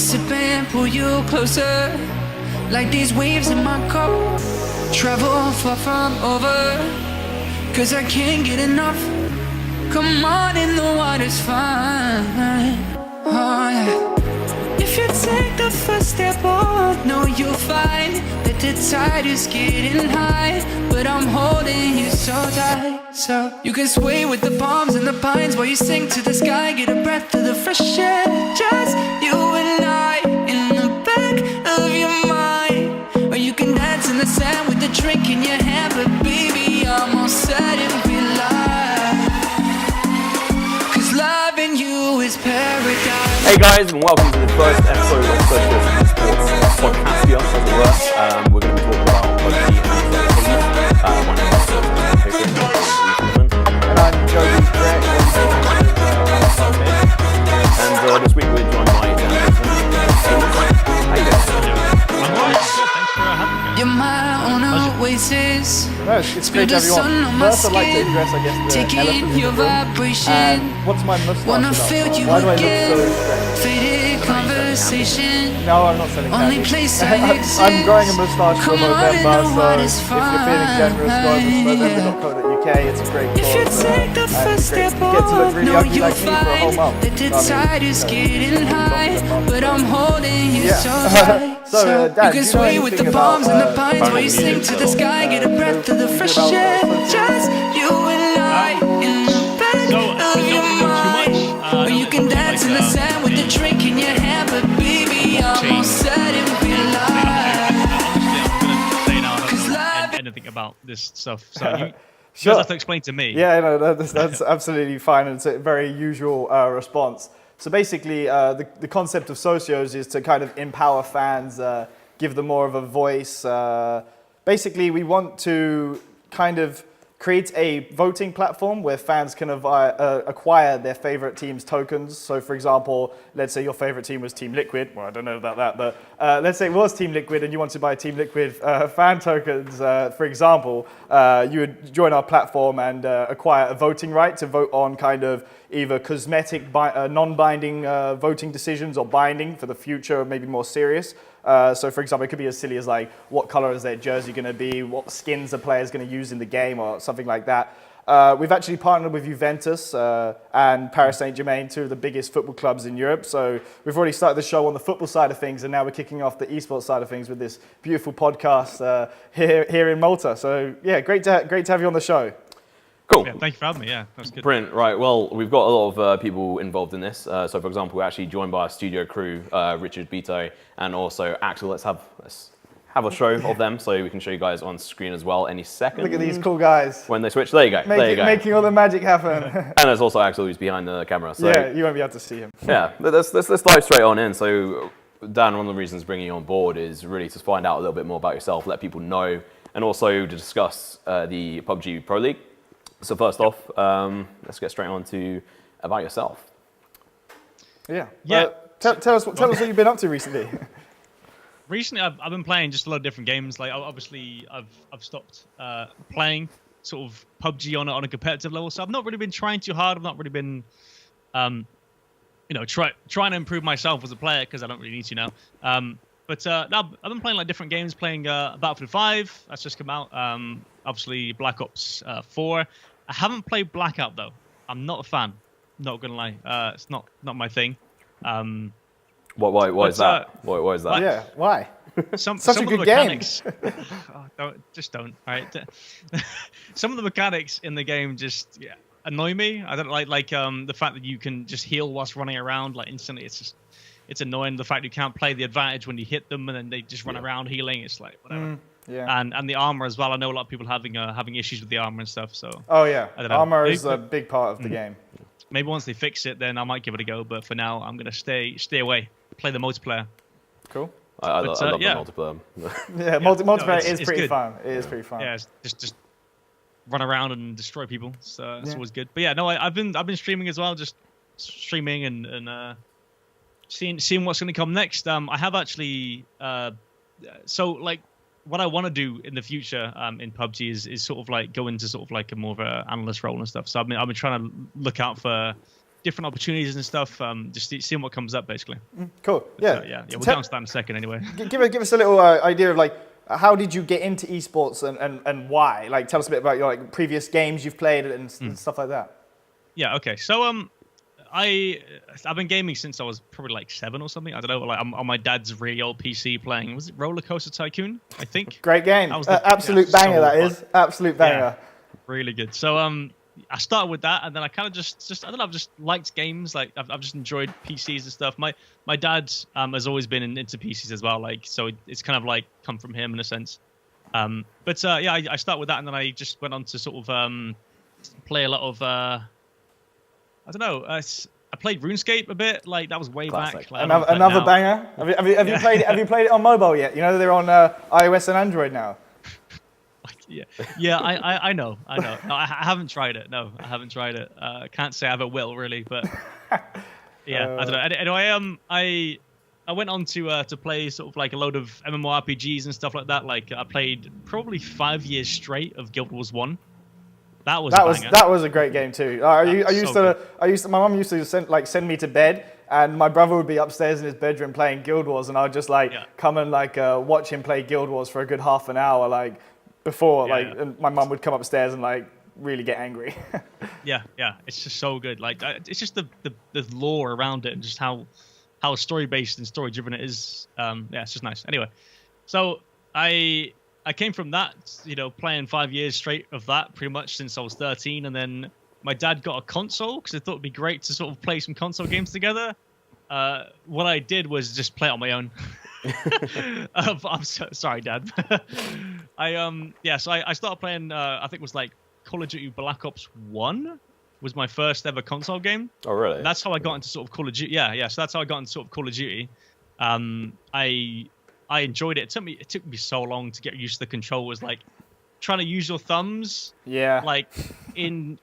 sip and pull you closer, like these waves in my cup. Travel far from over, 'cause I can't get enough. Come on in, the water's fine. Oh yeah. If you take the first step, oh no, you'll find that the tide is getting high, but I'm holding you so tight. So you can sway with the palms and the pines while you sing to the sky, get a breath of the fresh air. Just you and I in the back of your mind, or you can dance in the sand with the drink in your hand. But baby, I'm all set and we live, 'cause loving you is paradise. Hey guys, and welcome to the first episode of Socios Esports Podcastios, as it were. We're going to be talking about PUBG and my name is Pickering, and I'm Grech, and this week we're joined by Dan Hayz Heaysman. How you doing? I'm alright. Thanks for having me. You're my own oasis. No, it's great to have you on. First, I'd like to address, I guess, the elephant in the room. What's my mustache Wanna about? feel you Why do I look again. so strange? Faded conversation. No, I'm not selling Only candy. place I exist. I'm growing a moustache for Come on, November, and the so water's if you're feeling generous, go over to november.co.uk. It's a great If you cause, take the and first it's great. step, You get to look really no, ugly you'll like me for a whole find month. that the tide is getting high, but I'm holding you Yeah. so tight. So, Dan, you can do you know sway with the anything palms about, and the pines while you sing to the sky, get a breath of the fresh air. Just you and I in the back of your mind, or you can dance in the sand with the drink in your hand. But baby, I'm all set and we live. Anything about this stuff, so you Sure. just have to explain to me. Yeah, no, that's absolutely fine, and it's a very usual response. So basically, the concept of Socios is to kind of empower fans, give them more of a voice. Basically, we want to kind of create a voting platform where fans can acquire their favorite team's tokens. So for example, let's say your favorite team was Team Liquid. Well, I don't know about that, but let's say it was Team Liquid and you want to buy Team Liquid fan tokens, for example, you would join our platform and acquire a voting right to vote on kind of either cosmetic, non-binding voting decisions or binding for the future, maybe more serious. So for example, it could be as silly as like, what color is their jersey going to be, what skins the player's going to use in the game, or something like that. We've actually partnered with Juventus and Paris Saint-Germain, two of the biggest football clubs in Europe. So we've already started the show on the football side of things, and now we're kicking off the esports side of things with this beautiful podcast here in Malta. So yeah, great to have you on the show. Cool. Yeah, thank you for having me. Yeah, that's good. Brilliant. Right, well, we've got a lot of people involved in this. So for example, we're actually joined by our studio crew, Richard, Bito, and also Axel. Let's have a show of them so we can show you guys on screen as well any second. Look at these cool guys. When they switch, there you go. Making all the magic happen. And there's also Axel who's behind the camera. So yeah, you won't be able to see him. yeah, but let's dive straight on in. So Dan, one of the reasons bringing you on board is really to find out a little bit more about yourself, let people know, and also to discuss the PUBG Pro League. So first off, let's get straight on to about yourself. Yeah. Yeah. Tell us what you've been up to recently. Recently, I've been playing just a lot of different games. Like obviously, I've stopped playing sort of PUBG on a competitive level. So I've not really been trying too hard. I've not really been, trying to improve myself as a player because I don't really need to now. But now I've been playing like different games. Playing Battlefield 5, that's just come out. Obviously, Black Ops 4. I haven't played Blackout though. I'm not a fan. Not gonna lie. It's not my thing. Why is that? Why is that? Yeah, why? Some Such a of good the game. mechanics. Don't. All right. Some of the mechanics in the game just annoy me. I don't like the fact that you can just heal whilst running around like instantly. It's annoying. The fact you can't play the advantage when you hit them and then they just run around healing. It's like whatever. Yeah. And the armor as well. I know a lot of people having issues with the armor and stuff. So Oh yeah, I don't know. armor is a big part of the game. maybe once they fix it, then I might give it a go. But for now, I'm gonna stay away. Play the multiplayer. Cool. I love the multiplayer. Yeah, multiplayer is it's pretty good. fun. It is pretty fun. Yeah, it's just run around and destroy people. So it's always good. But yeah, no, I've been streaming as well, just streaming and seeing what's going to come next. I have actually so like what I want to do in the future in PUBG is sort of like go into sort of like a more of an analyst role and stuff. So I've been trying to look out for different opportunities and stuff. Just seeing what comes up, basically. Cool. But, Yeah. we'll get on to that in a second, anyway. Give us a little idea of like how did you get into esports and why? Like, tell us a bit about your like previous games you've played and stuff like that. Yeah. Okay. So I've been gaming since I was probably like 7 or something. I don't know. Like I'm on my dad's really old PC playing. Was it Roller Coaster Tycoon? I think. Great game. That was Absolute banger. so That fun. is absolute banger. Yeah, really good. So I started with that, and then I kind of just I don't know. I've just liked games. Like I've just enjoyed PCs and stuff. My dad has always been into PCs as well. Like so it's kind of like come from him in a sense. But I started with that, and then I just went on to sort of play a lot of I don't know. I played RuneScape a bit. Like that was way Classic. back. Like, Another banger. Have you played it? Have you played it on mobile yet? You know they're on iOS and Android now. Yeah. I know. No, I haven't tried it. No, I haven't tried it. Can't say I ever will really, but yeah, I don't know. Anyway, I went on to play sort of like a load of MMORPGs and stuff like that. Like I played probably 5 years straight of Guild Wars 1. That was a great game too. My mum used to send me to bed, and my brother would be upstairs in his bedroom playing Guild Wars, and I'd just come and watch him play Guild Wars for a good half an hour before and my mum would come upstairs and really get angry. yeah, it's just so good. Like it's just the lore around it and just how story based and story driven it is. It's just nice. Anyway, so I came from that, playing 5 years straight of that pretty much since I was 13. And then my dad got a console because I thought it'd be great to sort of play some console games together. What I did was just play it on my own. I'm sorry, Dad. So I started playing, I think it was like Call of Duty Black Ops 1 was my first ever console game. Oh, really? And that's how I got into sort of Call of Duty. Yeah. So that's how I got into sort of Call of Duty. I enjoyed it. It took me so long to get used to the controls. Like trying to use your thumbs, like in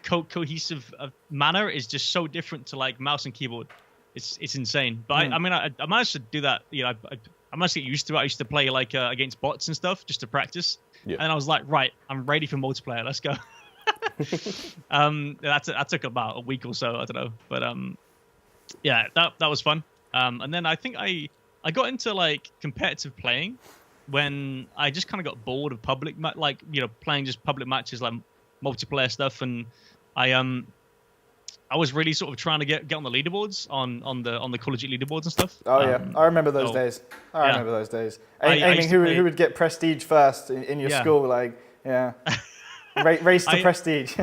cohesive manner is just so different to like mouse and keyboard. It's insane. But I managed to do that. I managed to get used to it. I used to play against bots and stuff just to practice. Yeah. And I was like, right, I'm ready for multiplayer. Let's go. That took about a week or so. I don't know, but that was fun. And then I think I got into competitive playing when I just kind of got bored of public playing just public matches like multiplayer stuff, and I was really sort of trying to get on the leaderboards on the Call of Duty leaderboards and stuff. Oh yeah, I remember those days. I remember those days. Aiming who would get prestige first in your school, race to prestige.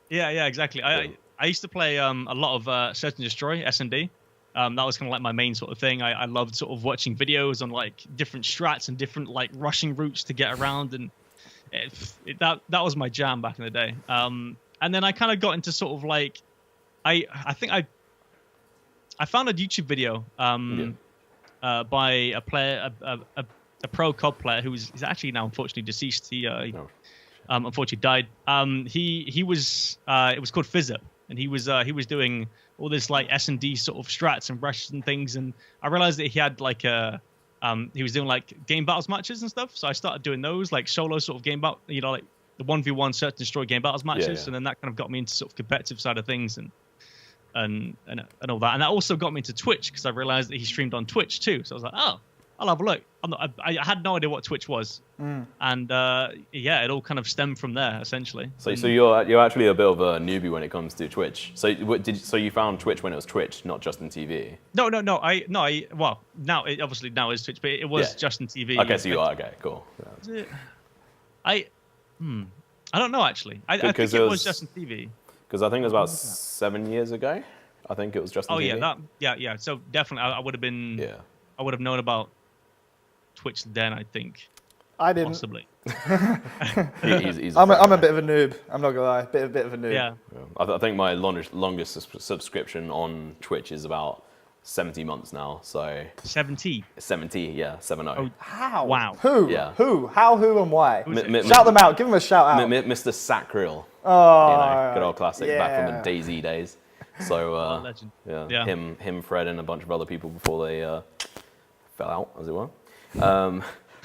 yeah, exactly. I used to play a lot of Search and Destroy (S&D). That was kind of like my main sort of thing. I loved sort of watching videos on different strats and different rushing routes to get around, and that was my jam back in the day. And then I kind of got into sort of I think I found a YouTube video by a player, a pro COD player he's actually now unfortunately deceased. He unfortunately died. He was it was called FizzUp, and he was doing all this S&D sort of strats and rushes and things, and I realized that he had he was doing game battles matches and stuff. So I started doing those solo sort of game battle, the 1v1 search and destroy game battles matches, and then that kind of got me into sort of competitive side of things and all that. And that also got me into Twitch because I realized that he streamed on Twitch too. So I was like, oh, I'll have a look. I had no idea what Twitch was, and it all kind of stemmed from there essentially. So you're actually a bit of a newbie when it comes to Twitch. So you found Twitch when it was Twitch, not Justin TV? No. Well, now it obviously now is Twitch, but it was Justin TV. Okay, so you are okay, cool. Yeah. I don't know actually. I think it was Justin TV. Because I think it was about 7 years ago. I think it was Justin TV. Oh yeah. So definitely, I would have been. Yeah. I would have known about Twitch then. I think. I didn't. Possibly. I'm a bit of a noob. I'm not gonna lie. Bit of a noob. Yeah. I think my longest subscription on Twitch is about 70 months now. So 70. 70, yeah, 70. Oh, how? Wow. Who? Yeah. Who? How? Who? And why? Shout them out. Give them a shout out. Mr. Sacriel. Oh. Good old classic back from the DayZ days. So legend. Yeah. Him, Fred, and a bunch of other people before they fell out, as it were.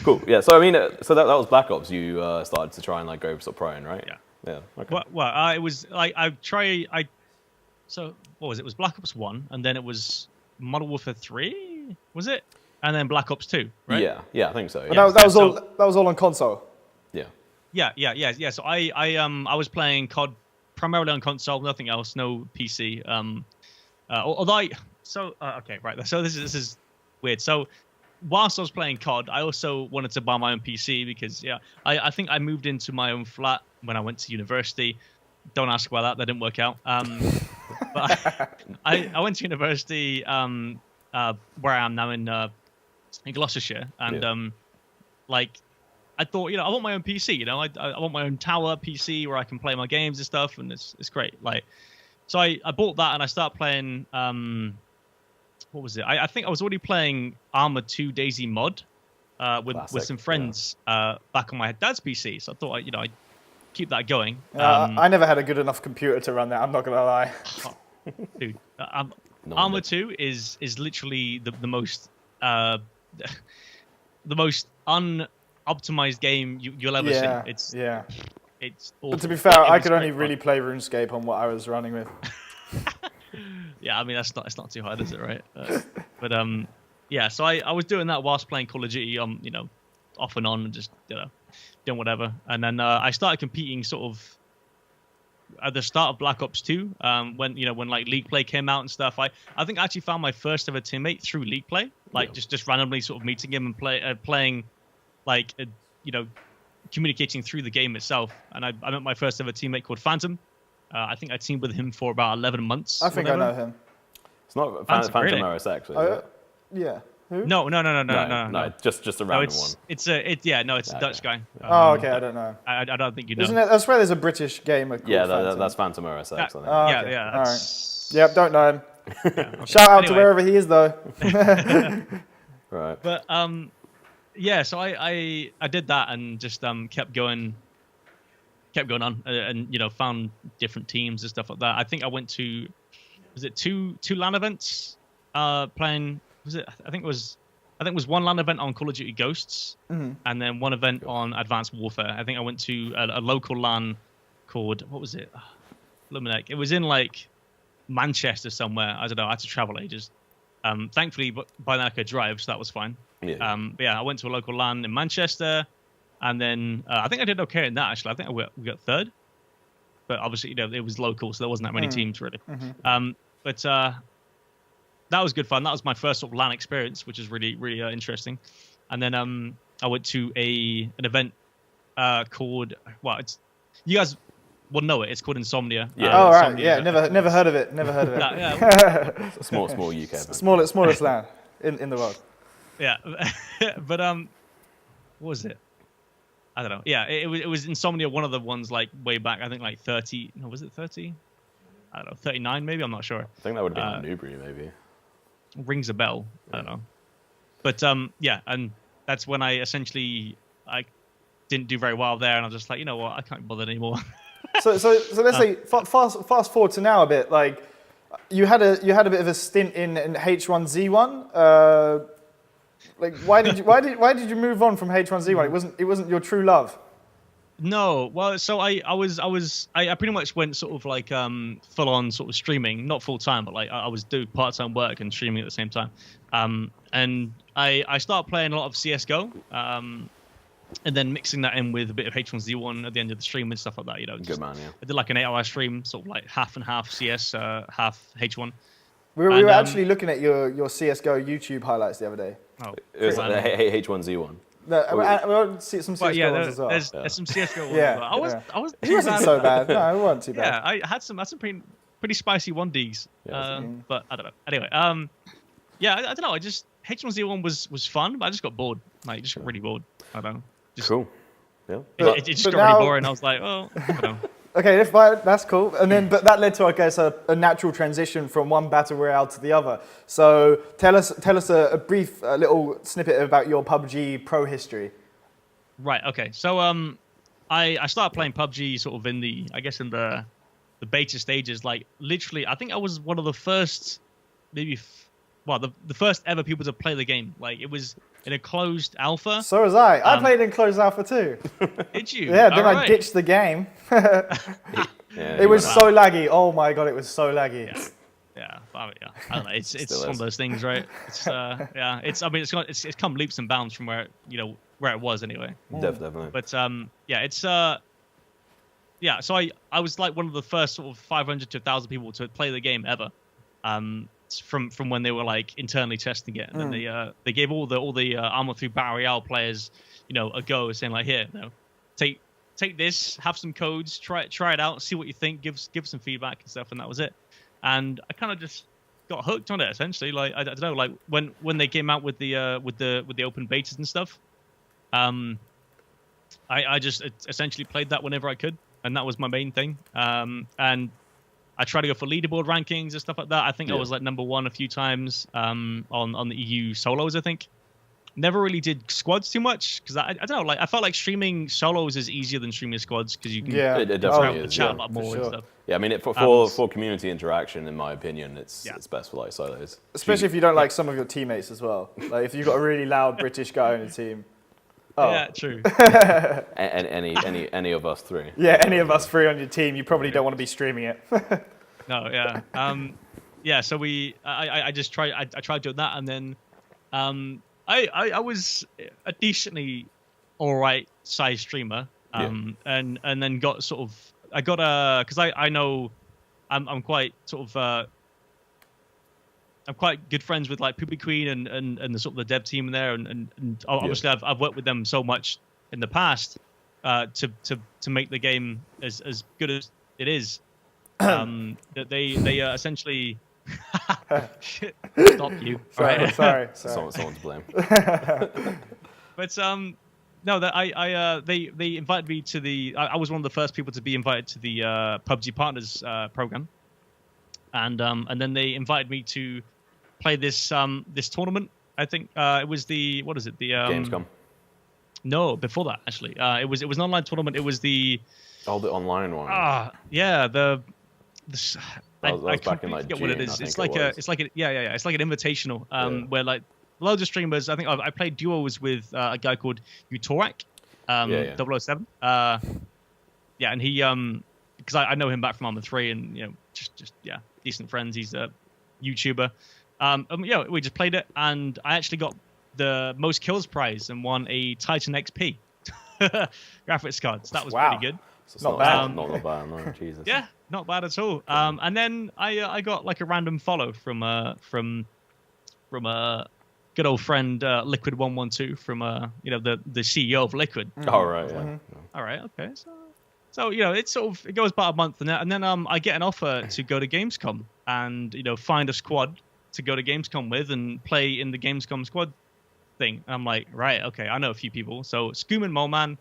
Cool. Yeah. So so that was Black Ops. You started to try and go sort of pro in, right? Yeah. Yeah. Okay. Well, it was I So what was it? It was Black Ops 1, and then it was Modern Warfare 3, was it? And then Black Ops 2, right? Yeah, I think so. But Yeah. that was all on console. Yeah. Yeah. So I was playing COD primarily on console, nothing else, no PC. Okay, right. So this is weird. So whilst I was playing COD, I also wanted to buy my own PC because I think I moved into my own flat when I went to university. Don't ask about that; that didn't work out. But I went to university where I am now in Gloucestershire, and I thought, I want my own PC. I want my own tower PC where I can play my games and stuff, and it's great. So I bought that and I started playing. What was it? I think I was already playing Armored 2 Daisy mod with some friends back on my dad's PC. So I thought I'd keep that going. I never had a good enough computer to run that. I'm not gonna lie. Dude, Armored 2 is literally the most unoptimized game you'll ever see. It's awful. But to be fair, I could only really play RuneScape on what I was running with. Yeah, I mean it's not too hard, is it, right? So I was doing that whilst playing Call of Duty, off and on, and just doing whatever. And then I started competing sort of at the start of Black Ops 2, when League Play came out and stuff. I think I actually found my first ever teammate through League Play, just randomly sort of meeting him and playing, communicating through the game itself. And I met my first ever teammate called Phantom. I think I teamed with him for about 11 months. I think I know him. It's not Phantom really? RSX, is it? Yeah. Who? No, just a random one. It's a Dutch guy. Okay, I don't know. I don't think you know. Isn't it? I swear there's a British gamer called Phantom. That's Phantom RSX, I think. Okay. Yeah. All right. Yep, don't know him. Okay. Shout out to wherever he is, though. Right. But so I did that and just kept going on and found different teams and stuff like that. I think I went to two LAN events playing. I think it was one LAN event on Call of Duty Ghosts, and then one event on Advanced Warfare. I think I went to a local LAN called, what was it? Luminek. It was in Manchester somewhere. I don't know. I had to travel ages. Thankfully, by then I could drive, so that was fine. Yeah. I went to a local LAN in Manchester, and then I think I did okay in that, actually. I think we got third, but obviously it was local, so there wasn't that many teams really. But that was good fun. That was my first sort of LAN experience, which is really, really interesting. And then I went to an event called, you guys will know it. It's called Insomnia. Yeah. Oh, right. Insomnia. Yeah, never heard of it. Never heard of it. It's a small UK event. Smallest LAN in the world. Yeah. But what was it? I don't know. Yeah, it was Insomnia, one of the ones way back, I think 30. No, was it 30? I don't know, 39 maybe? I'm not sure. I think that would have been Newbury, maybe. Rings a bell. I don't know. But and that's when I didn't do very well there, and I was just like, you know what, I can't be bothered anymore. So let's say fast forward to now a bit. You had a bit of a stint in H1Z1. Why did you move on from H1Z1? It wasn't your true love. No, well, so I pretty much went sort of full on sort of streaming, not full time, but I was doing part time work and streaming at the same time. And I started playing a lot of CS:GO, and then mixing that in with a bit of H1Z1 at the end of the stream and stuff like that. Good man, yeah. I did an 8-hour stream, sort of half and half CS, half H1. We were actually looking at your CS:GO YouTube highlights the other day. Oh, it was the H1Z1. We'll see some CS:GO ones as well. There's some CS:GO ones. Yeah, I was. It wasn't so bad. No, it wasn't too bad. Yeah, I had some pretty spicy 1Ds. But I don't know. Anyway, I don't know. H1Z1 was fun, but I just got bored. Just got really bored. I don't know. Cool. Yeah. It just got really boring. I was like, I don't know. Okay, that's cool. And then, but that led to, I guess, a natural transition from one battle royale to the other. So tell us a brief little snippet about your PUBG pro history. Right. Okay. So I started playing PUBG sort of in the beta stages. Literally, I think I was one of the first, the first ever people to play the game. It was in a closed alpha. So was I. I played in closed alpha too. Did you? Yeah, then I ditched the game. Yeah, It was so laggy. Oh my god, it was so laggy. Yeah, I don't know. It's Still one is. of those things, right? It's yeah. It's come leaps and bounds from where it was anyway. Definitely. But yeah, it's yeah. So I was like one of the first sort of 500 to 1,000 people to play the game ever. From when they were like internally testing it, and then they gave all the Arma 3 Battle Royale players, a go, saying like, here, take this, have some codes, try it out, see what you think, give some feedback and stuff, and that was it. And I kind of just got hooked on it essentially. Like I don't know, like when they came out with the open betas and stuff, I just essentially played that whenever I could, and that was my main thing. And I tried to go for leaderboard rankings and stuff like that. I think I was like number 1 a few times on the EU solos, I think. Never really did squads too much because I don't know, like I felt like streaming solos is easier than streaming squads because you can it definitely is, chat a lot more and stuff. Yeah, I mean, for community interaction, in my opinion, it's best for like solos. Especially if you don't like some of your teammates as well. Like if you've got a really loud British guy on your team. Oh. Yeah, true. And any of us 3. Yeah, any of us 3 on your team, you probably don't want to be streaming it. No, yeah. Yeah, so I just tried. I tried doing that, and then I was a decently all right size streamer, and then got sort of because I know I'm quite sort of I'm quite good friends with like Pickering and the sort of the dev team there, and obviously I've worked with them so much in the past to make the game as good as it is. That they essentially shit, stop you. Sorry. Someone's to blame. But no, that they invited me to the. I was one of the first people to be invited to the PUBG Partners program, and then they invited me to play this this tournament. I think it was the Gamescom. No, before that actually. It was an online tournament. It was the the online one. Yeah, that was back in like forget June, what it is. It's like it's like an invitational where like loads of streamers. I think I played duos with a guy called Utorak, 007. And he because I know him back from Arma 3 and just decent friends. He's a YouTuber. We just played it, and I actually got the most kills prize and won a Titan XP graphics card. So that was pretty good. So it's not bad. Not bad, no, Jesus. Yeah, not bad at all. And then I got like a random follow from a good old friend Liquid112 from the CEO of Liquid. Oh right, yeah. Mm-hmm. All right, okay. So it's it goes about a month, and then I get an offer to go to Gamescom and find a squad to go to Gamescom with and play in the Gamescom squad thing. And I'm like, right, okay, I know a few people. So Scoom and Moleman,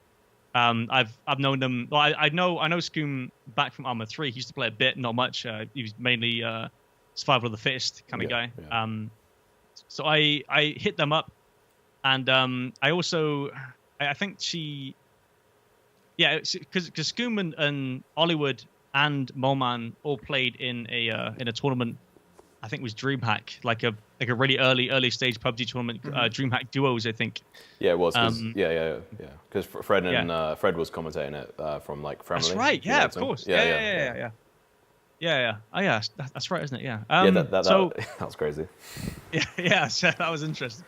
I've known them. Well, I know Scoom back from Arma 3. He used to play a bit, not much. He was mainly survival of the fittest kind of guy. Yeah. So I hit them up, and I also I think because Scoom and Hollywood and Moleman all played in a tournament. I think it was DreamHack, like a really early stage PUBG tournament, DreamHack Duos, I think. Yeah, it was. Because Fred and Fred was commentating it from like Friendly. That's right. Yeah, of course. Yeah. Oh yeah, that's right, isn't it? Yeah. That was crazy. Yeah. So that was interesting.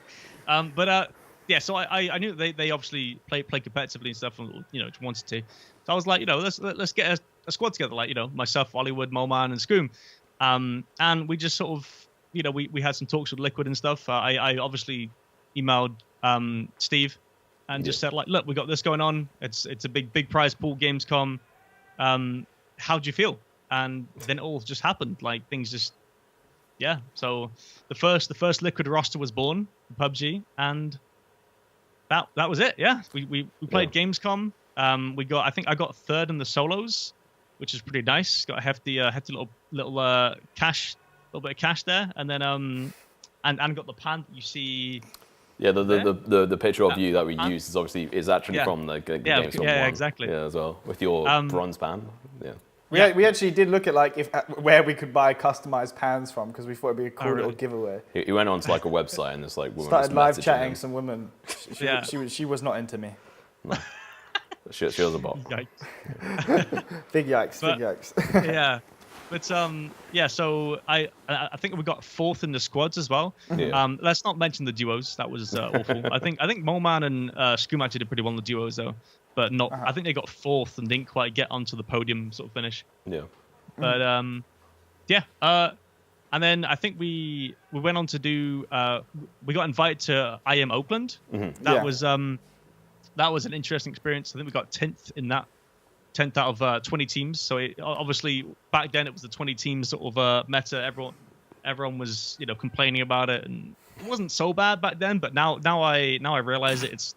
So I knew they obviously play competitively and stuff, and wanted to. So I was like, let's get a squad together, like myself, Hollywood, Moleman, and Scoom. And we just sort of, we had some talks with Liquid and stuff. I obviously emailed Steve and just said, like, look, we got this going on. It's a big prize pool, Gamescom. How do you feel? And then it all just happened. Like things just, So the first Liquid roster was born, PUBG, and that was it. Yeah, we played Gamescom. I think I got third in the solos, which is pretty nice. Got a hefty little cash, little bit of cash there, and then and got the pan that you see. Yeah, the picture of you that we used is actually from the Gamescom one. Yeah, exactly. Yeah, as well with your bronze pan. Yeah. We actually did look at like where we could buy customized pans from because we thought it'd be a cool little giveaway. He went onto like a website and this like woman started was live chatting him. some women. She was not into me. No. She was a bot. Yikes. Big yikes, But- big yikes. Yeah. But yeah, so I think we got fourth in the squads as well. Yeah. Let's not mention the duos. That was awful. I think Moman and Scum actually did pretty well in the duos though, but not. I think they got fourth and didn't quite get onto the podium sort of finish. Yeah. But yeah. And then I think we went on to do. We got invited to IM Oakland. That was that was an interesting experience. I think we got 10th in that. 10th out of 20 teams. So obviously back then it was the 20 teams sort of meta. Everyone was complaining about it, and it wasn't so bad back then. But now I realize it's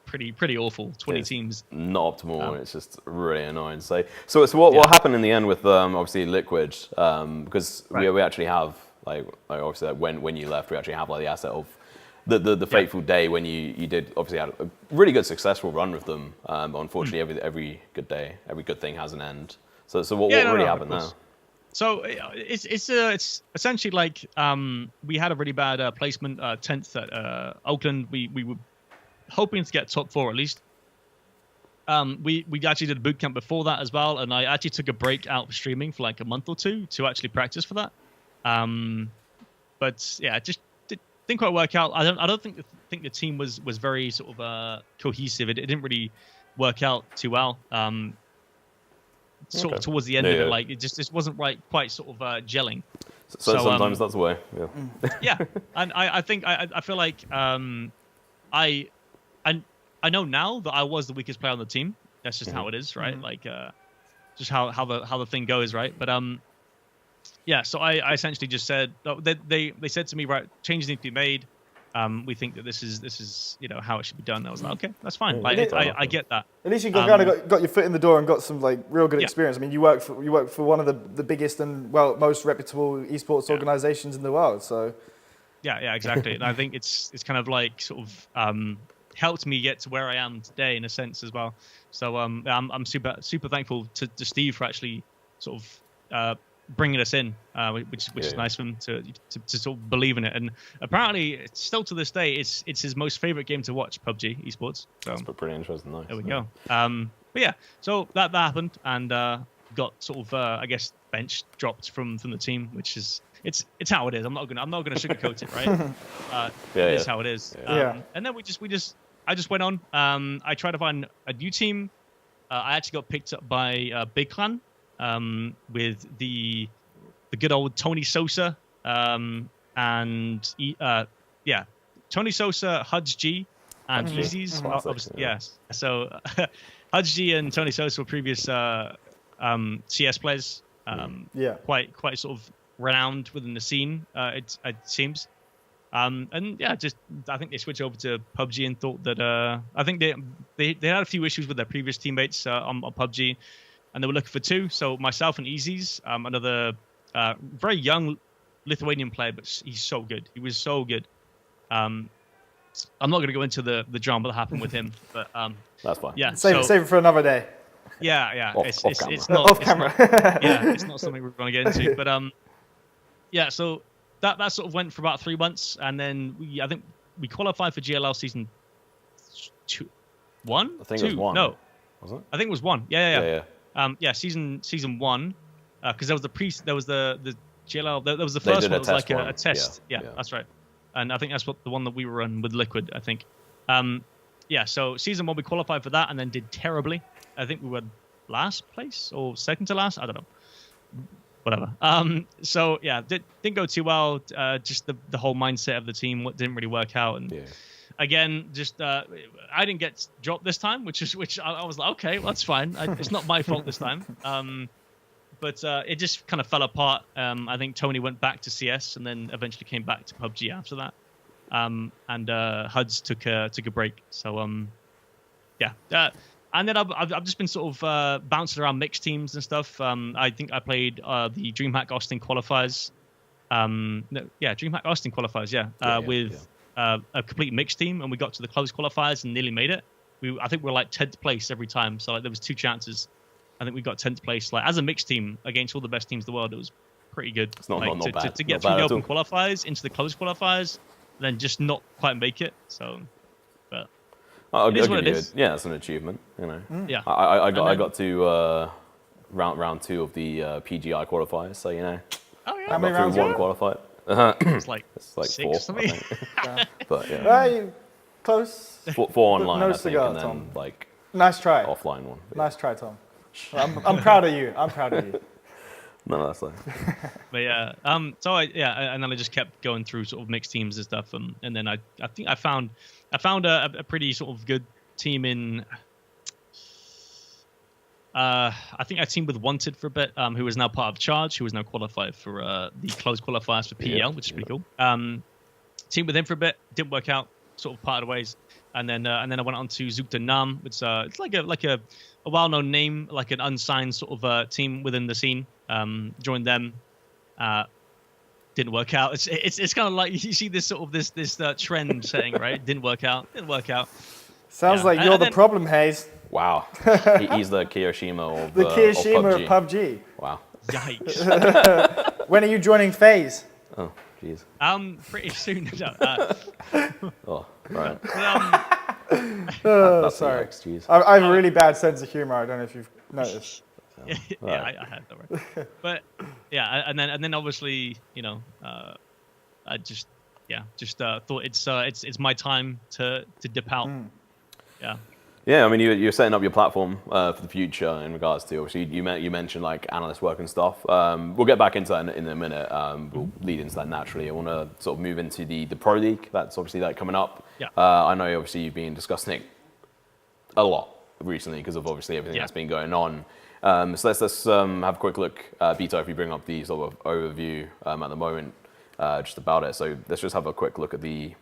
pretty awful. 20 teams. Not optimal. It's just really annoying. So what happened in the end with obviously Liquid? Because we actually have like obviously when you left, we actually have like the asset of the fateful day when you did obviously had a really good successful run with them. Unfortunately, every good day, every good thing has an end. So what really happened there? So it's essentially like we had a really bad placement, 10th at Oakland. We were hoping to get top 4 at least. We actually did a boot camp before that as well, and I actually took a break out of streaming for like a month or two to actually practice for that. But yeah, it just didn't quite work out. I don't think the team was very sort of cohesive. It didn't really work out too well. Sort of towards the end of it, like it just wasn't quite sort of gelling. So sometimes that's the way. Yeah. Yeah, and I think I feel like I know now that I was the weakest player on the team. That's just how it is, right? Like just how the thing goes, right? But yeah, so I essentially just said they said to me, right, changes need to be made. We think that this is how it should be done. I was like, okay, that's fine. Like, I get that. At least you kind of got your foot in the door and got some like real good experience. I mean, you work for one of the biggest and most reputable esports organizations in the world. So yeah, exactly. And I think it's kind of like sort of helped me get to where I am today in a sense as well. So I'm super thankful to Steve for actually sort of bringing us in, which is nice of him to sort of believe in it. And apparently, still to this day, it's his most favorite game to watch, PUBG Esports. So that's pretty interesting. Nice. There we go. But yeah, so that happened, and got sort of I guess bench dropped from the team, which is it's how it is. I'm not gonna sugarcoat it, right? It's how it is. And then I just went on. I tried to find a new team. I actually got picked up by Big Clan. With the good old Tony Sosa, and Tony Sosa, Huds G, and Easy's. Obviously, yes. So Huds G and Tony Sosa were previous CS players. Quite sort of renowned within the scene. It seems. And yeah, I think they switched over to PUBG and thought that I think they had a few issues with their previous teammates on PUBG. And they were looking for 2. So myself and Easy's, another very young Lithuanian player, but he's so good. He was so good. I'm not going to go into the drama that happened with him, but that's fine. Yeah, save it for another day. Yeah. It's not off camera. It's not something we're going to get into. But yeah. So that sort of went for about 3 months, and then I think we qualified for GLL season 1. I think it was 1. No, was it? I think it was 1. Yeah. Season 1, because there was the GLL. There was the first one. It was like a test. Yeah, that's right. And I think that's the one that we were on with Liquid. I think. So season 1 we qualified for that and then did terribly. I think we were last place or second to last. I don't know. Whatever. So yeah, didn't go too well. Just the whole mindset of the team didn't really work out. And again, just I didn't get dropped this time, which I was like, okay, well, that's fine. It's not my fault this time. But it just kind of fell apart. I think Tony went back to CS and then eventually came back to PUBG after that. And Huds took a break. So and then I've just been sort of bouncing around mixed teams and stuff. I think I played the DreamHack Austin qualifiers. DreamHack Austin qualifiers. With a complete mixed team, and we got to the close qualifiers and nearly made it. I think we were like 10th place every time. So like there was 2 chances. I think we got 10th place. Like as a mixed team against all the best teams in the world, it was pretty good. It's not bad. To get through the open qualifiers into the close qualifiers, and then just not quite make it. So, but I'll It is give what it you is. yeah, it's an achievement. You know, Yeah. I got to round 2 of the PGI qualifiers, so you know, Oh yeah. How many got rounds through were one qualified. It's like It's like 6 4, or something. I think. But yeah, Well, close. 4 online, No I think, cigar, and then Tom. like Nice try. offline one. But Nice try, Tom. I'm proud of you. I'm proud of you. no, that's like But yeah, so and then I just kept going through sort of mixed teams and stuff, and then I think I found a pretty sort of good team in. I think I teamed with Wanted for a bit, who is now part of Charge, who is now qualified for the closed qualifiers for PEL, which is pretty cool. Teamed with him for a bit, didn't work out, sort of parted ways, and then I went on to Zukta Nam, which it's like a well-known name, like an unsigned sort of team within the scene. Joined them, didn't work out. It's kind of like you see this sort of this trend setting, right? Didn't work out. Sounds Yeah. like you're the problem, Hayz. wow. He's the Kiyoshima of The Kiyoshima of PUBG. Wow. Yikes. When are you joining FaZe? Oh, jeez. Pretty soon. No, Oh, right. Oh, That's sorry. Jeez. I have a really bad sense of humor. I don't know if you've noticed. yeah, I had that right. But yeah, and then obviously, you know, I just thought it's my time to dip out. Yeah. Yeah, I mean, you're setting up your platform for the future in regards to, obviously, you mentioned like analyst work and stuff. We'll get back into that in a minute. We'll lead into that naturally. I want to sort of move into the Pro League. That's obviously like coming up. Yeah. I know obviously you've been discussing it a lot recently because of obviously everything that's been going on. So let's have a quick look, Bito, if you bring up the sort of overview at the moment just about it. So let's just have a quick look at the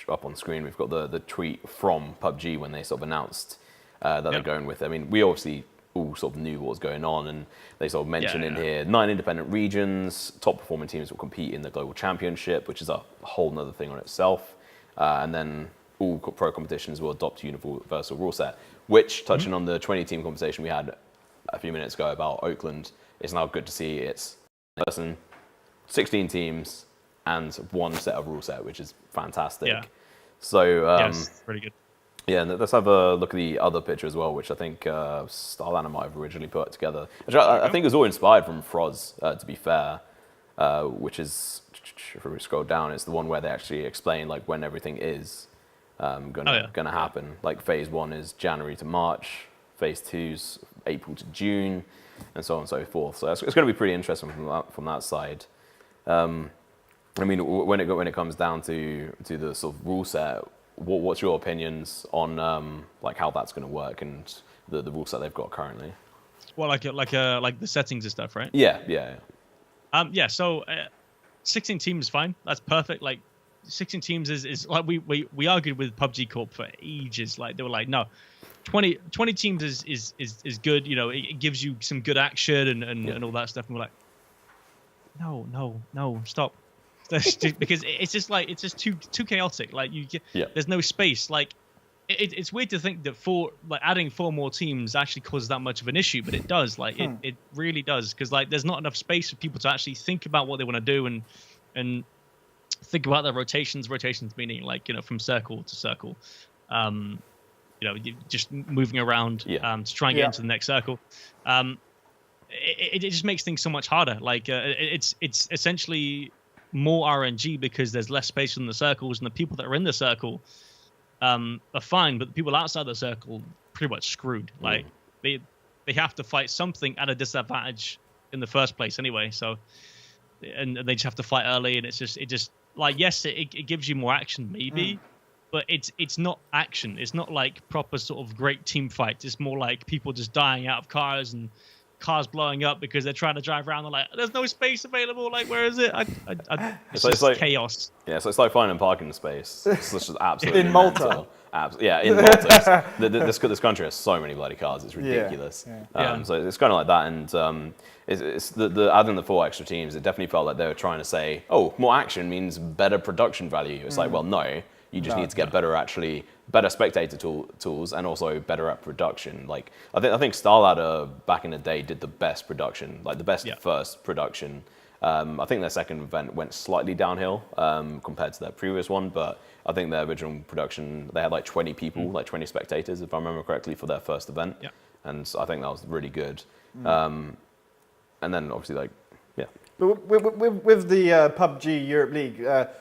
up on screen. We've got the tweet from PUBG when they sort of announced that they're going with it. I mean, we obviously all sort of knew what was going on, and they sort of mentioned in here 9 independent regions, top performing teams will compete in the global championship, which is a whole nother thing on itself, and then all pro competitions will adopt universal rule set, which, touching on the 20-team conversation we had a few minutes ago about Oakland, it's now good to see it's 16 teams and 1 set of rule set, which is fantastic. Yeah. So Yes, pretty good. yeah, and let's have a look at the other picture as well, which I think Starlana might have originally put together. Actually, I think it was all inspired from Froz, to be fair, which is, if we scroll down, it's the one where they actually explain like when everything is gonna happen. Like phase 1 is January to March, phase 2's April to June, and so on and so forth. So it's going to be pretty interesting from that side. I mean, when it comes down to the sort of rule set, what's your opinions on like how that's going to work and the rule set they've got currently? Well, like the settings and stuff, right? Yeah. So 16 teams is fine. That's perfect. Like 16 teams is like we argued with PUBG Corp for ages. Like they were like, no, 20 teams is good. You know, it gives you some good action and all that stuff. And we're like, no, stop. Because it's just too chaotic. Like there's no space. Like it's weird to think that adding 4 more teams actually causes that much of an issue, but it does. Like it really does, because like there's not enough space for people to actually think about what they want to do and think about their rotations. Rotations meaning like, you know, from circle to circle. You know, just moving around to try and get into the next circle. It just makes things so much harder. Like it's essentially more RNG because there's less space in the circles, and the people that are in the circle are fine, but the people outside the circle pretty much screwed. Like they have to fight something at a disadvantage in the first place anyway. So and they just have to fight early, and it just like, yes, it gives you more action maybe, but it's not action. It's not like proper sort of great team fights. It's more like people just dying out of cars and cars blowing up because they're trying to drive around. They're like, there's no space available. Like, where is it? It's just like chaos. Yeah, so it's like finding parking space. It's just absolutely in Malta. Yeah, in Malta. This country has so many bloody cars. It's ridiculous. Yeah. So it's kind of like that, and it's the adding the 4 extra teams. It definitely felt like they were trying to say, oh, more action means better production value. It's like, well, no. You just need to get better spectator tools, and also better at production. Like I think StarLadder back in the day did the best production, like the best first production I think their second event went slightly downhill compared to their previous one, but I think their original production, they had like 20 people, like 20 spectators, if I remember correctly, for their first event. Yeah. And so I think that was really good. And then obviously, like, yeah. But with the PUBG Europe League,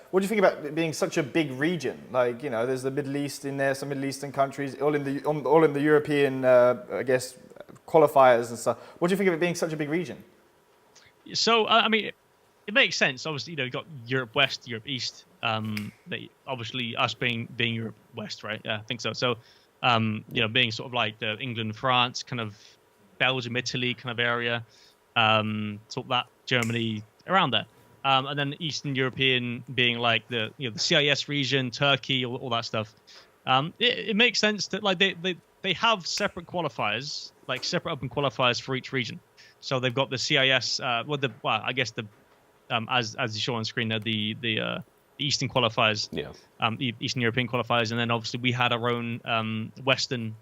what do you think about it being such a big region? Like, you know, there's the Middle East in there, some Middle Eastern countries, all in the European, I guess, qualifiers and stuff. What do you think of it being such a big region? So, I mean, it makes sense. Obviously, you know, you've got Europe West, Europe East. Obviously, us being Europe West, right? Yeah, I think so. So, you know, being sort of like the England, France, kind of Belgium, Italy kind of area, sort of that Germany around there. And then Eastern European being like the CIS region, Turkey, all that stuff. It makes sense that like they have separate qualifiers, like separate open qualifiers for each region. So they've got the CIS, I guess as you show on screen there, the Eastern qualifiers, Eastern European qualifiers, and then obviously we had our own Western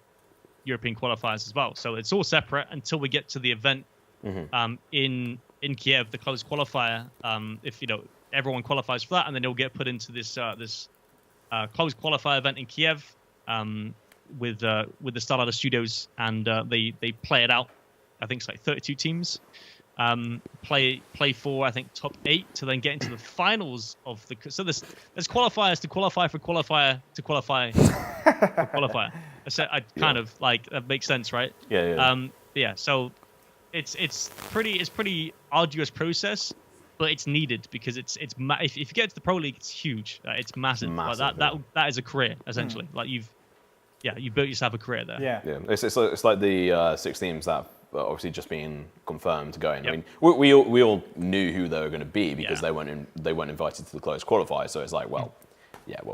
European qualifiers as well. So it's all separate until we get to the event in Kiev, the closed qualifier. If you know everyone qualifies for that, and then it'll get put into this closed qualifier event in Kiev with the Starlighter Studios, and they play it out. I think it's like 32 teams. Play for I think top 8 to then get into the finals of the. So there's qualifiers to qualify for qualifier to qualify for qualifier. I kind of like that makes sense, right? Yeah. So it's pretty arduous process, but it's needed because if you get to the pro league, it's huge. It's massive. Like that is a career essentially. Like you built yourself a career there. Yeah. It's like the 6 teams that obviously just being confirmed to go in. I mean, we all knew who they were going to be because they weren't invited to the closed qualifier. So it's like,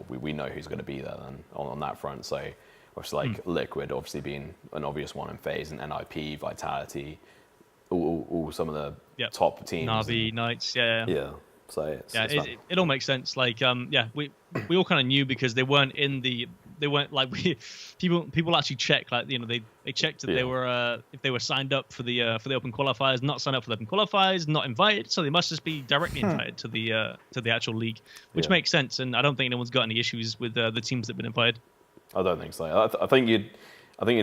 we know who's going to be there then on that front. So obviously like Liquid obviously being an obvious one in FaZe, and NIP, Vitality, all some of the top teams. Navi, Knights, yeah. So it all makes sense. Like we all kind of knew because they weren't like people actually check, like, you know, they checked that they were if they were signed up for the open qualifiers, not signed up for the open qualifiers, not invited, so they must just be directly invited to the actual league, which makes sense. And I don't think anyone's got any issues with the teams that've been invited. I don't think so. I think you'd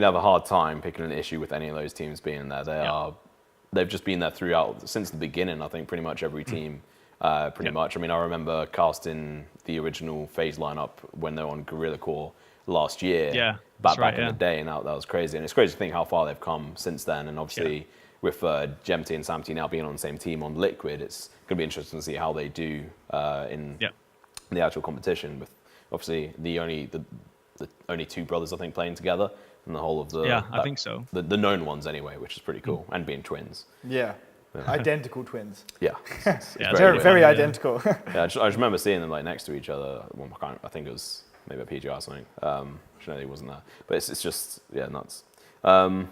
have a hard time picking an issue with any of those teams being in there. They've just been there throughout since the beginning. I think pretty much every team. Much. I mean, I remember casting the original FaZe lineup when they were on Guerrilla Core last year. Back in the day, and that was crazy. And it's crazy to think how far they've come since then. And obviously, with Gemty and Samty now being on the same team on Liquid, it's going to be interesting to see how they do in the actual competition. With obviously the only 2 brothers I think playing together in the whole of the I think so. The known ones anyway, which is pretty cool, and being twins. Yeah. Identical twins. Yeah. It's very identical. I just remember seeing them like next to each other. Well, I think it was maybe at PGR or something. Actually, it wasn't there. But it's just nuts. What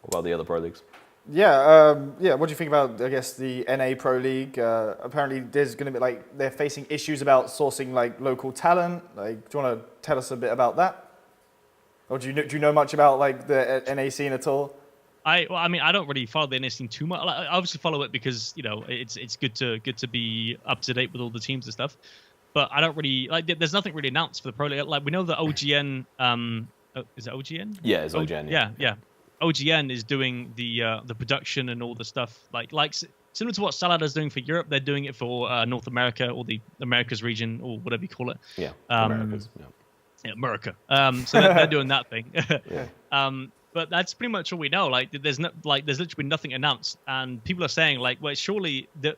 about the other pro leagues? What do you think about, I guess, the NA Pro League? Apparently, there's going to be they're facing issues about sourcing like local talent. Like, do you want to tell us a bit about that? Or do you know much about like the NA scene at all? I don't really follow the NA scene too much. I obviously follow it because, you know, it's good to be up to date with all the teams and stuff. But I don't really there's nothing really announced for the pro league. Like, we know that OGN, is it OGN? Yeah, it's OGN. Yeah. OGN is doing the production and all the stuff like similar to what Starlighter's doing for Europe. They're doing it for North America, or the Americas region, or whatever you call it. Yeah, Americas. Yeah, America. So they're doing that thing. But that's pretty much all we know. Like, there's literally nothing announced, and people are saying like, well, surely the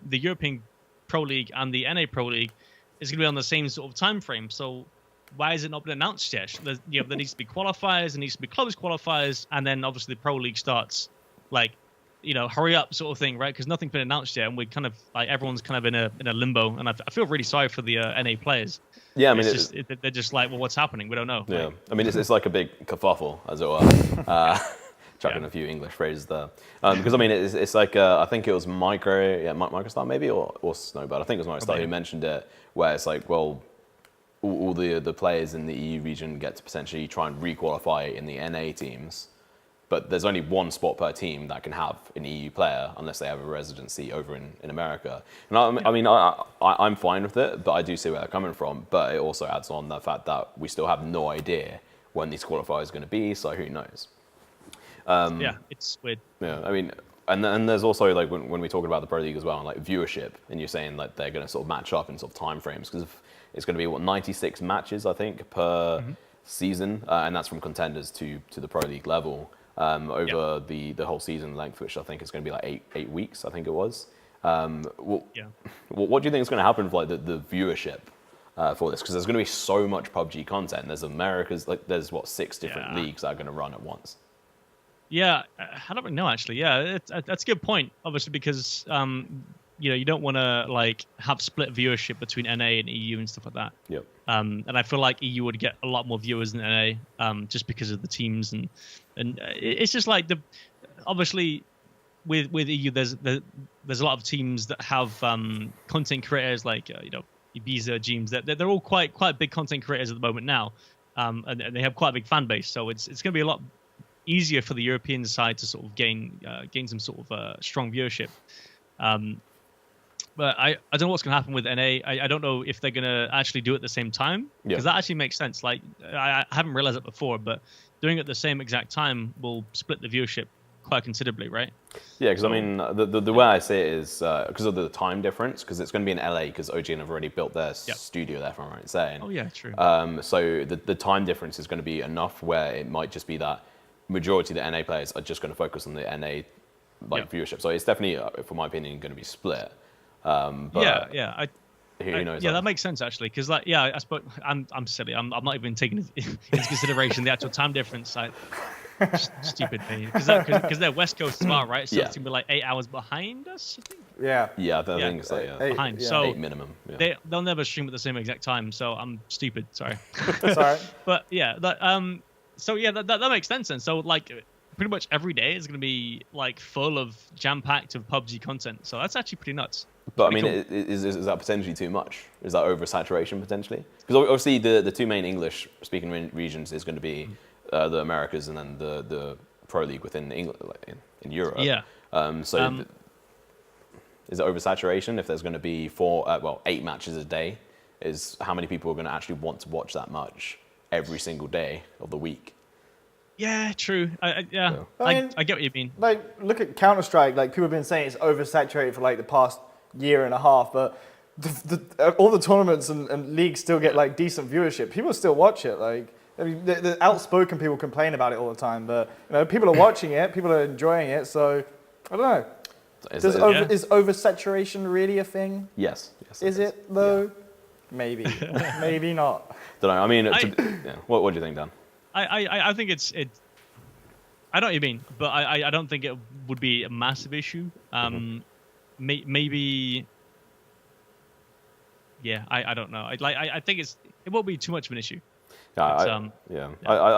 European Pro League and the NA Pro League is going to be on the same sort of time frame. So why has it not been announced yet? There needs to be qualifiers, there needs to be closed qualifiers, and then obviously the Pro League starts. Like, you know, hurry up sort of thing, right? Because nothing's been announced yet, and we're kind of like everyone's kind of in a limbo, and I feel really sorry for the NA players. Yeah, I mean, they're just like, well, what's happening? We don't know. Yeah, like, I mean, it's like a big kerfuffle, as it were. Chucking a few English phrases there, because I mean, it's like I think it was Microstar maybe or Snowbird. I think it was Microstar who mentioned it, where it's like, well, all the players in the EU region get to potentially try and re-qualify in the NA teams, but there's only one spot per team that can have an EU player unless they have a residency over in America. And I'm fine with it, but I do see where they're coming from. But it also adds on the fact that we still have no idea when these qualifiers are going to be, so who knows? Yeah, it's weird. Yeah, I mean, and there's also like when we talk about the Pro League as well, and like viewership, and you're saying like they're going to sort of match up in sort of time frames because it's going to be 96 matches I think per season, and that's from contenders to the Pro League level over the whole season length, which I think is going to be like eight weeks. I think it was. What do you think is going to happen with like the viewership for this? Because there's going to be so much PUBG content. There's America's there's 6 different leagues that are going to run at once. Yeah, I don't really know actually. Yeah, that's a good point. Obviously, because you don't want to like have split viewership between NA and EU and stuff like that. Yep. And I feel like EU would get a lot more viewers than NA, just because of the teams and it's just like obviously with EU there's a lot of teams that have content creators like Ibiza, Jeems. They're all quite big content creators at the moment now, and they have quite a big fan base. So it's going to be a lot easier for the European side to sort of gain some sort of strong viewership. But I don't know what's going to happen with NA. I don't know if they're going to actually do it at the same time, because that actually makes sense. Like I haven't realized it before, but doing it at the same exact time will split the viewership quite considerably, right? Yeah, because I mean, the way I see it is because of the time difference, because it's going to be in LA, because OGN have already built their studio there, if I'm right in saying. Oh yeah, true. So the time difference is going to be enough where it might just be that majority of the NA players are just going to focus on the NA viewership. So it's definitely, for my opinion, going to be split. But who knows? Yeah, that makes sense actually, because I suppose I'm silly. I'm not even taking into consideration the actual time difference. Stupid me, because they're West Coast as well, right? So it's gonna be like 8 hours behind us, I think. Yeah, I think it's like behind. So 8 minimum. Yeah. They'll never stream at the same exact time. So I'm stupid. Sorry. Sorry. But that makes sense. And so like pretty much every day is going to be like full of jam-packed of PUBG content. So that's actually pretty nuts. But I mean, is that potentially too much? Is that oversaturation potentially? Because obviously the two main English-speaking regions is going to be the Americas and then the Pro League within England, in Europe. Yeah. Is it oversaturation if there's going to be 8 matches a day? Is how many people are going to actually want to watch that much every single day of the week? Yeah, true. I get what you mean. Like, look at Counter-Strike. Like, people have been saying it's oversaturated for like the past year and a half, but all the tournaments and leagues still get like decent viewership. People still watch it. Like, I mean, the outspoken people complain about it all the time, but people are watching it. People are enjoying it. So I don't know. Is oversaturation really a thing? Yes. Is it though? Yeah. Maybe. Maybe not. Don't know. I mean, what do you think, Dan? I think it's. I know what you mean, but I don't think it would be a massive issue. Maybe. Yeah, I don't know. I think it won't be too much of an issue. I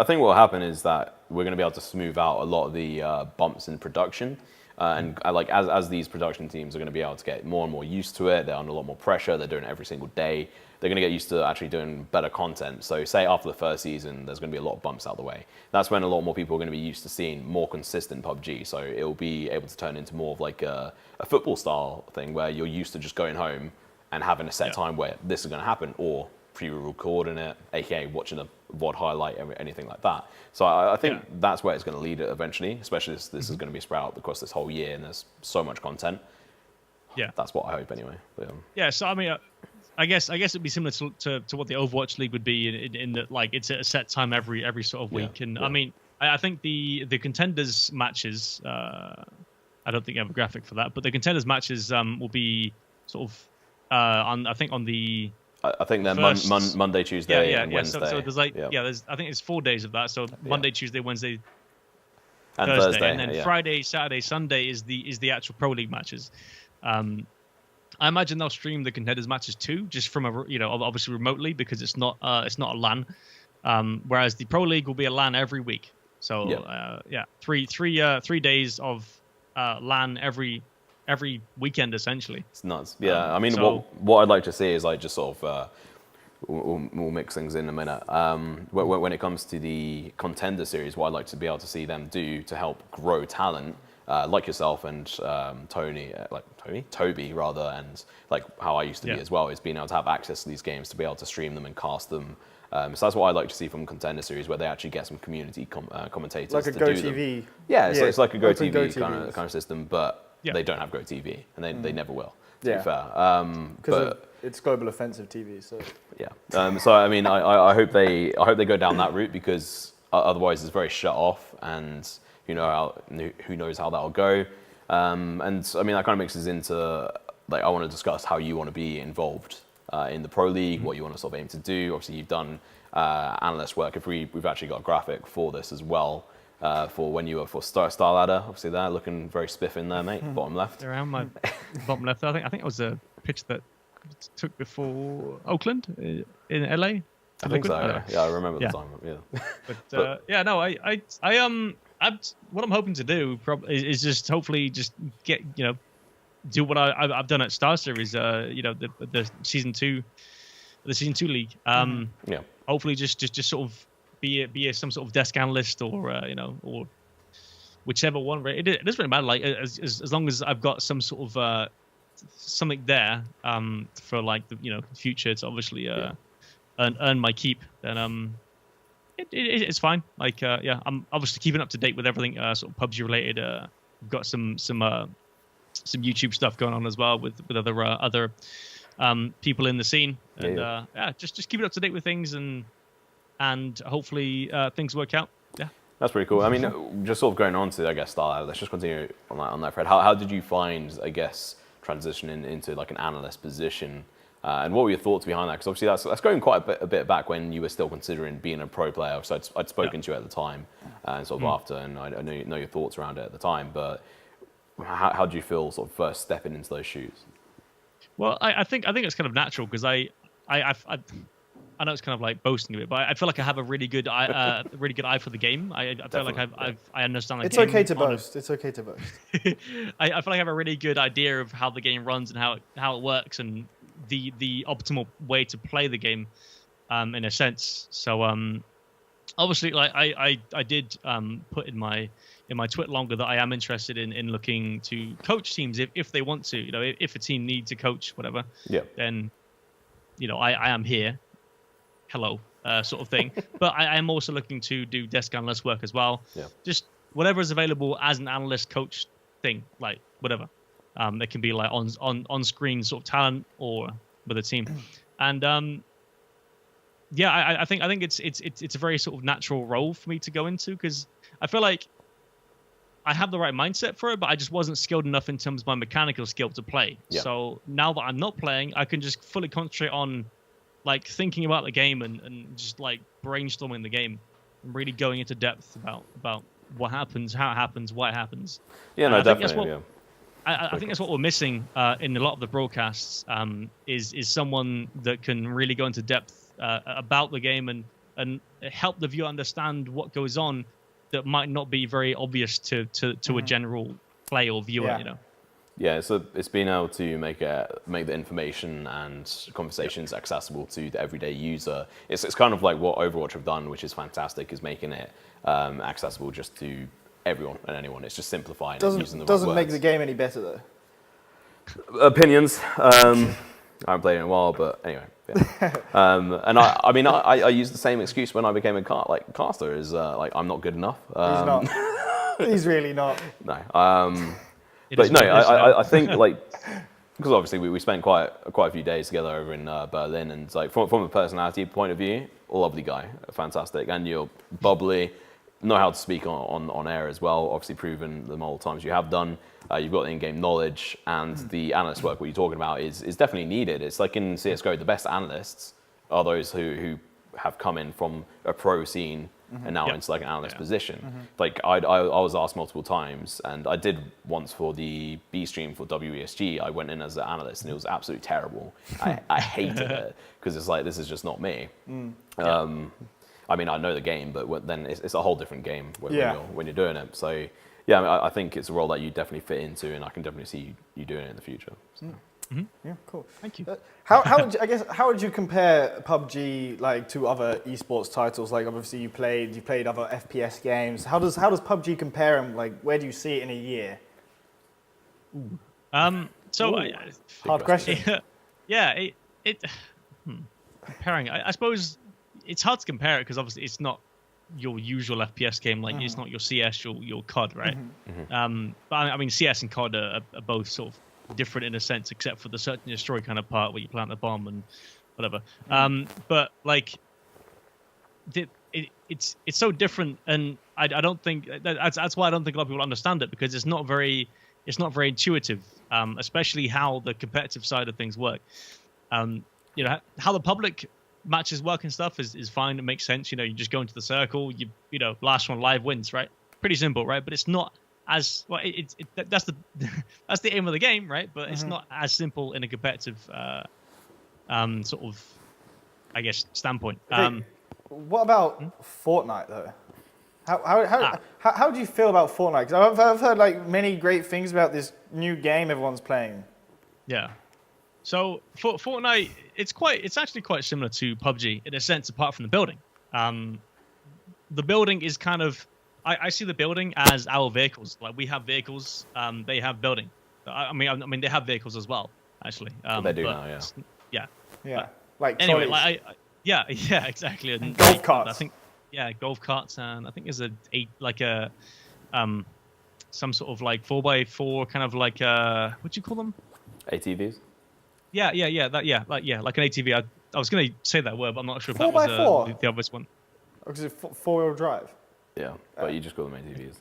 think what will happen is that we're going to be able to smooth out a lot of the bumps in production. And as these production teams are going to be able to get more and more used to it, they're under a lot more pressure. They're doing it every single day. They're going to get used to actually doing better content. So say after the first season, there's going to be a lot of bumps out of the way. That's when a lot more people are going to be used to seeing more consistent PUBG. So it'll be able to turn into more of like a football style thing where you're used to just going home and having a set time where this is going to happen, or pre-recording it, aka watching a VOD highlight, anything like that. So I think that's where it's going to lead it eventually, especially this is going to be spread out across this whole year and there's so much content. Yeah. That's what I hope anyway. So I mean, I guess it'd be similar to what the Overwatch League would be in that like it's at a set time every sort of week. I mean, I think the contenders matches, I don't think I have a graphic for that, but the contenders matches will be sort of I think they're Monday, Tuesday, and Wednesday. So there's I think it's 4 days of that. So Monday, Tuesday, Wednesday, and Thursday, and then Friday, Saturday, Sunday is the actual Pro League matches. I imagine they'll stream the contenders matches too, just from obviously remotely, because it's not a LAN. Whereas the Pro League will be a LAN every week. So 3 days of LAN every weekend essentially. It's nuts. Yeah, I mean, what I'd like to see is like just sort of we'll mix things in a minute. When it comes to the Contender Series, what I'd like to be able to see them do to help grow talent, like yourself and Toby rather, and like how I used to be as well, is being able to have access to these games, to be able to stream them and cast them. So that's what I'd like to see from Contender Series, where they actually get some community commentators like a to Go do TV. them. Yeah, it's like a Go Open TV Go kind of system, but they don't have Go TV, and they never will. To be fair, Because it's global offensive TV. So so I mean, I hope they go down that route, because otherwise it's very shut off, and who knows how that'll go. And I mean, that kind of mixes into, like, I want to discuss how you want to be involved in the Pro League, what you want to sort of aim to do. Obviously, you've done analyst work. We've actually got a graphic for this as well, for when you were for Star Ladder. Obviously, there looking very spiffing there, mate. Bottom left. Around my bottom left. I think it was a pitch that took before Oakland in LA. I think so. Yeah, I remember the time. Yeah. But what I'm hoping to do is just hopefully just get do what I've done at Star Series. The season 2 league. Hopefully just sort of be some sort of desk analyst, or or whichever one. It doesn't really matter. Like as long as I've got some sort of something there for like the future to obviously earn my keep, then it's fine. Like I'm obviously keeping up to date with everything sort of PUBG related. We've got some YouTube stuff going on as well with other people in the scene, and just keep it up to date with things, and hopefully things work out. Yeah. That's pretty cool. I mean, just sort of going on to, I guess, Starlight, let's just continue on that thread. How did you find, I guess, transitioning into like an analyst position? And what were your thoughts behind that? Because obviously that's going quite a bit back when you were still considering being a pro player. So I'd spoken to you at the time, and sort of after, and I know your thoughts around it at the time. But how did you feel sort of first stepping into those shoes? Well, I think it's kind of natural, because I know it's kind of like boasting a bit, but I feel like I have a really good eye for the game. I feel like I understand the it's game. Okay to boast. It's okay to boast. I feel like I have a really good idea of how the game runs and how it works, and the optimal way to play the game, in a sense. So obviously, like I did put in my Twitter longer that I am interested in looking to coach teams if they want to. If a team needs a coach, whatever. Yeah. Then I am here. Hello, sort of thing. But I am also looking to do desk analyst work as well. Yeah. Just whatever is available as an analyst coach thing, like whatever. It can be like on screen sort of talent, or with a team. And I think it's a very sort of natural role for me to go into, because I feel like I have the right mindset for it, but I just wasn't skilled enough in terms of my mechanical skill to play. Yeah. So now that I'm not playing, I can just fully concentrate on like thinking about the game and just like brainstorming the game and really going into depth about what happens, how it happens, why it happens. Yeah, no, definitely. I think that's what we're missing in a lot of the broadcasts, is someone that can really go into depth about the game and help the viewer understand what goes on that might not be very obvious to a general player or viewer. Yeah, so it's being able to make the information and conversations accessible to the everyday user. It's kind of like what Overwatch have done, which is fantastic, is making it accessible just to everyone and anyone. It's just simplifying it, using the right doesn't words. make the game any better though. Opinions. I haven't played in a while, but anyway. Yeah. And I mean, I used the same excuse when I became a caster, is like I'm not good enough. He's not. He's really not. No. But no, I think like, because obviously we spent quite a few days together over in Berlin, and like from a personality point of view, a lovely guy, fantastic, and you're bubbly, know how to speak on air as well. Obviously, proven the multiple times you have done. You've got the in-game knowledge, and the analyst work. What you're talking about is definitely needed. It's like in CS:GO, the best analysts are those who have come in from a pro scene. And now into like an analyst position. Like I was asked multiple times, and I did once for the B stream for WESG. I went in as an analyst, and it was absolutely terrible. I hated it, because it's like, this is just not me. I mean, I know the game, but then it's a whole different game when you're doing it. So yeah, I think it's a role that you definitely fit into, and I can definitely see you doing it in the future. So. Yeah, cool. Thank you. How would you compare PUBG like to other esports titles? Like obviously you played other FPS games. How does PUBG compare, and like where do you see it in a year? Hard question. Yeah, comparing. I suppose it's hard to compare it because obviously it's not your usual FPS game. Like it's not your CS, your COD, right? But I mean, CS and COD are both sort of different in a sense, except for the search and destroy kind of part where you plant the bomb and whatever. But like, it's so different, and I don't think that's why I don't think a lot of people understand it, because it's not very intuitive, especially how the competitive side of things work. You know, how the public matches work and stuff is fine. It makes sense. You know, you just go into the circle. You know, last one live wins, right? Pretty simple, right? But it's not as well. That's the aim of the game, right? But it's not as simple in a competitive sort of, I guess, standpoint. Okay. What about Fortnite though? How do you feel about Fortnite? Because I've heard like many great things about this new game everyone's playing. Yeah. So for Fortnite, it's actually quite similar to PUBG in a sense, apart from the building. The building is kind of, I see the building as our vehicles. Like we have vehicles, they have building. I mean they have vehicles as well, actually. They do now, yeah. Yeah. Like anyway, trolleys. yeah, exactly. And golf carts. I think, yeah, golf carts, and I think there's some sort of like 4x4 kind of like what do you call them? ATVs. Yeah, like an ATV. I was going to say that word, but I'm not sure if that 4x4? was the obvious one. Or is it four-wheel drive? Yeah, but you just call them ATVs.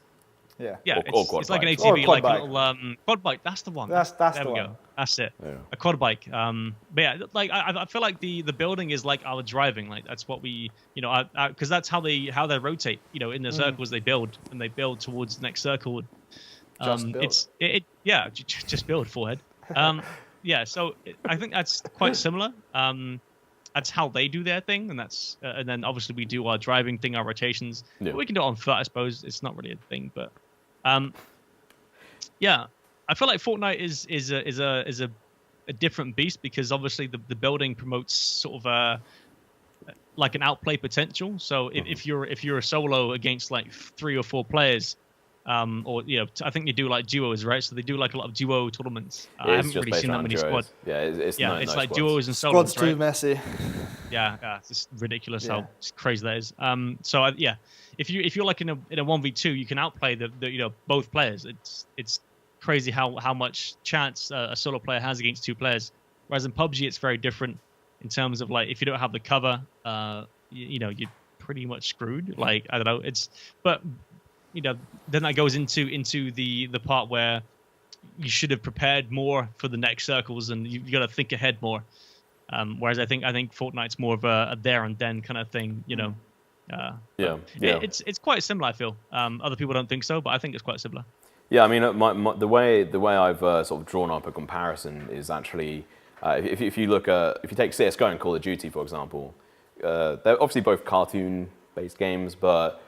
Yeah. Yeah, or quad it's like an bikes. ATV, Or a quad like bike. a little quad bike. That's the one. That's there the we one. go. That's it. Yeah. A quad bike. But yeah, like I feel like the building is like our driving. Like that's what we, you know, because that's how they rotate. You know, in the circles they build, and they build towards the next circle. Just build. Just build forehead. Yeah, so I think that's quite similar. That's how they do their thing, and that's and then obviously we do our driving thing, our rotations. Yeah. We can do it on foot, I suppose. It's not really a thing, but yeah, I feel like Fortnite is a different beast, because obviously the building promotes sort of like an outplay potential. So if you're a solo against like 3 or 4 players. Or you know, I think they do like duos, right? So they do like a lot of duo tournaments. I haven't really seen that many squads. Yeah, it's like squads. duos and solos, Squad's too right? messy. Yeah, it's just ridiculous Yeah. how crazy that is. So yeah, if you're like in a 1v2, you can outplay the you know, both players. It's crazy how much chance a solo player has against 2 players. Whereas in PUBG, it's very different in terms of like, if you don't have the cover, you know, you're pretty much screwed. Like, I don't know, but you know, then that goes into the part where you should have prepared more for the next circles, and you got to think ahead more. Whereas I think Fortnite's more of a there and then kind of thing, you know. Yeah. It's quite similar, I feel. Other people don't think so, but I think it's quite similar. Yeah, I mean, the way I've sort of drawn up a comparison is actually, if you take CS:GO and Call of Duty, for example, they're obviously both cartoon-based games, but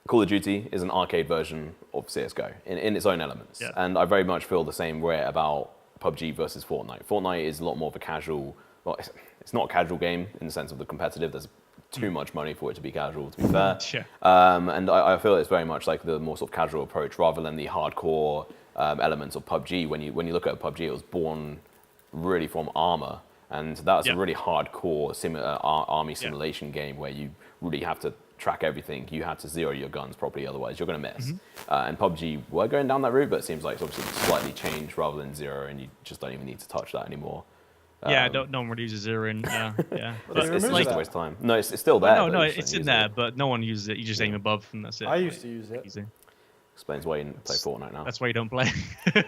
Call of Duty is an arcade version of CS:GO in its own elements. Yeah. And I very much feel the same way about PUBG versus Fortnite. Fortnite is a lot more of a casual, well, it's not a casual game in the sense of the competitive. There's too much money for it to be casual, to be fair. Sure. And I feel it's very much like the more sort of casual approach rather than the hardcore elements of PUBG. When you look at PUBG, it was born really from Arma. And that's a really hardcore army simulation game where you really have to track everything. You have to zero your guns properly, otherwise you're going to miss. And PUBG were going down that route, but it seems like it's obviously slightly changed rather than zero, and you just don't even need to touch that anymore. Yeah, no one really uses zero in. Yeah. It's just like- a waste of time. No, it's still there. No, but you it's just in don't there, use it. but no one uses it. You just aim above, and that's it. I used to use it. Easy. Explains why you play Fortnite now. That's why you don't play. So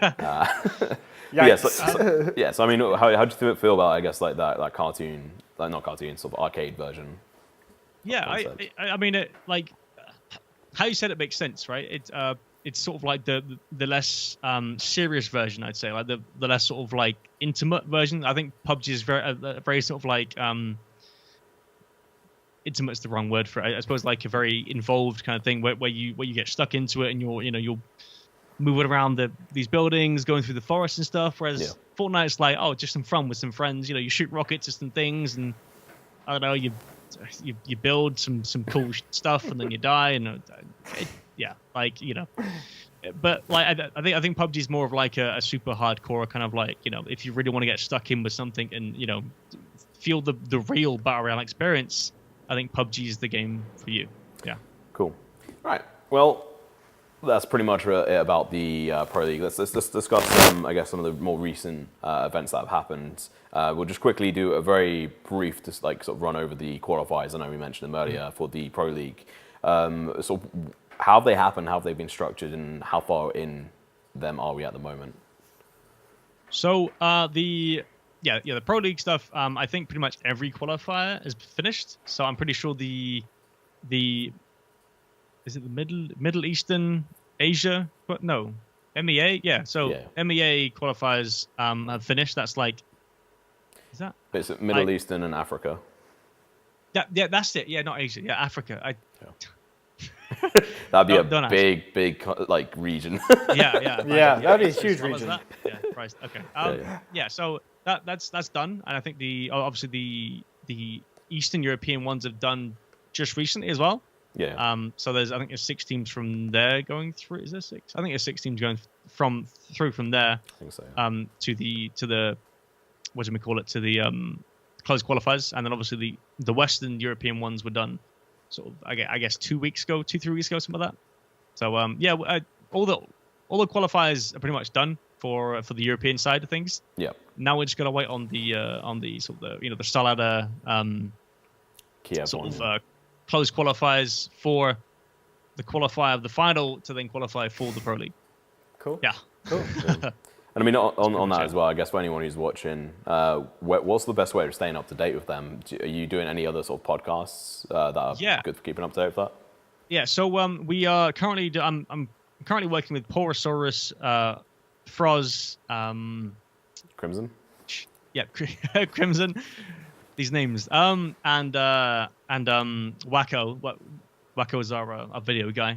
I mean, how do you feel about, I guess, like that cartoon, like not cartoon, sort of arcade version? Yeah, concept? I mean, it, like how you said it makes sense, right? It's sort of like the less serious version, I'd say, like the less sort of like intimate version. I think PUBG is very sort of like intimate's the wrong word for it. I suppose like a very involved kind of thing where you get stuck into it, and you're moving around these buildings, going through the forest and stuff. Whereas Fortnite's like, oh, just some fun with some friends. You know, you shoot rockets at some things, and I don't know, you build some cool stuff, and then you die, and like, you know. But like I think PUBG is more of like a super hardcore kind of like, you know, if you really want to get stuck in with something and, you know, feel the real battle royale experience, I think PUBG is the game for you. Yeah. Cool. All right. Well, that's pretty much it about the Pro League. Let's discuss some of the more recent events that have happened. We'll just quickly do a very brief, just like sort of run over the qualifiers. I know we mentioned them earlier for the Pro League. So how have they happened? How have they been structured? And how far in them are we at the moment? So the Pro League stuff. I think pretty much every qualifier is finished. So I'm pretty sure the is it the Middle Eastern Asia? But no, MEA. Yeah. So MEA qualifiers have finished. That's like, is that? It's Middle Eastern and Africa. Yeah, that's it. Yeah, not Asia. Yeah, Africa. That'd be a big like region. Yeah, that'd be a huge region. Yeah, Christ. Okay. So that's done, and I think obviously the Eastern European ones have done just recently as well. Yeah. So I think there's 6 teams from there going through. Is there 6? I think there's 6 teams going through from there. I think so. To the what do we call it? To the closed qualifiers, and then obviously the Western European ones were done sort of, I guess 2 weeks ago, 2-3 weeks ago, something like that. So all the qualifiers are pretty much done for the European side of things. Yeah. Now we're just gonna wait on the sort of the Salada sort of closed qualifiers for the qualifier of the final to then qualify for the Pro League. Cool. Yeah. Cool. And I mean, on that as well, I guess for anyone who's watching, what's the best way of staying up to date with them? Are you doing any other sort of podcasts that are good for keeping up to date with that? Yeah, so we are currently, I'm currently working with Porosaurus, Froz, Crimson? Yeah, Crimson, these names, and Wacko. Wacko is our video guy,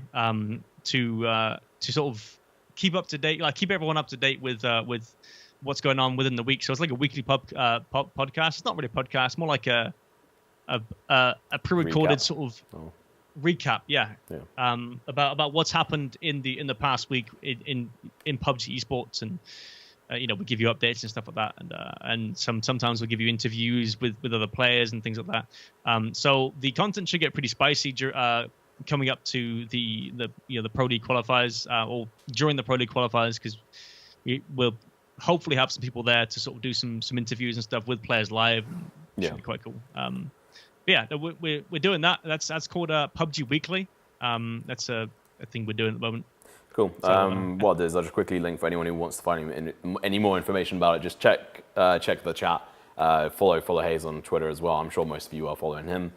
to sort of keep up to date, like keep everyone up to date with what's going on within the week. So it's like a weekly podcast. It's not really a podcast, more like a pre-recorded recap. Sort of recap. Yeah. About what's happened in the past week in PUBG Esports, and we give you updates and stuff like that, and sometimes we'll give you interviews with other players and things like that. So the content should get pretty spicy coming up to the Pro League qualifiers, or during the Pro League qualifiers, because we'll hopefully have some people there to sort of do some interviews and stuff with players live. Should be quite cool. We're doing that. That's called PUBG Weekly. That's a thing we're doing at the moment. Cool. So, what I'll do is I'll just quickly link for anyone who wants to find any more information about it. Just check the chat. Follow Hayz on Twitter as well. I'm sure most of you are following him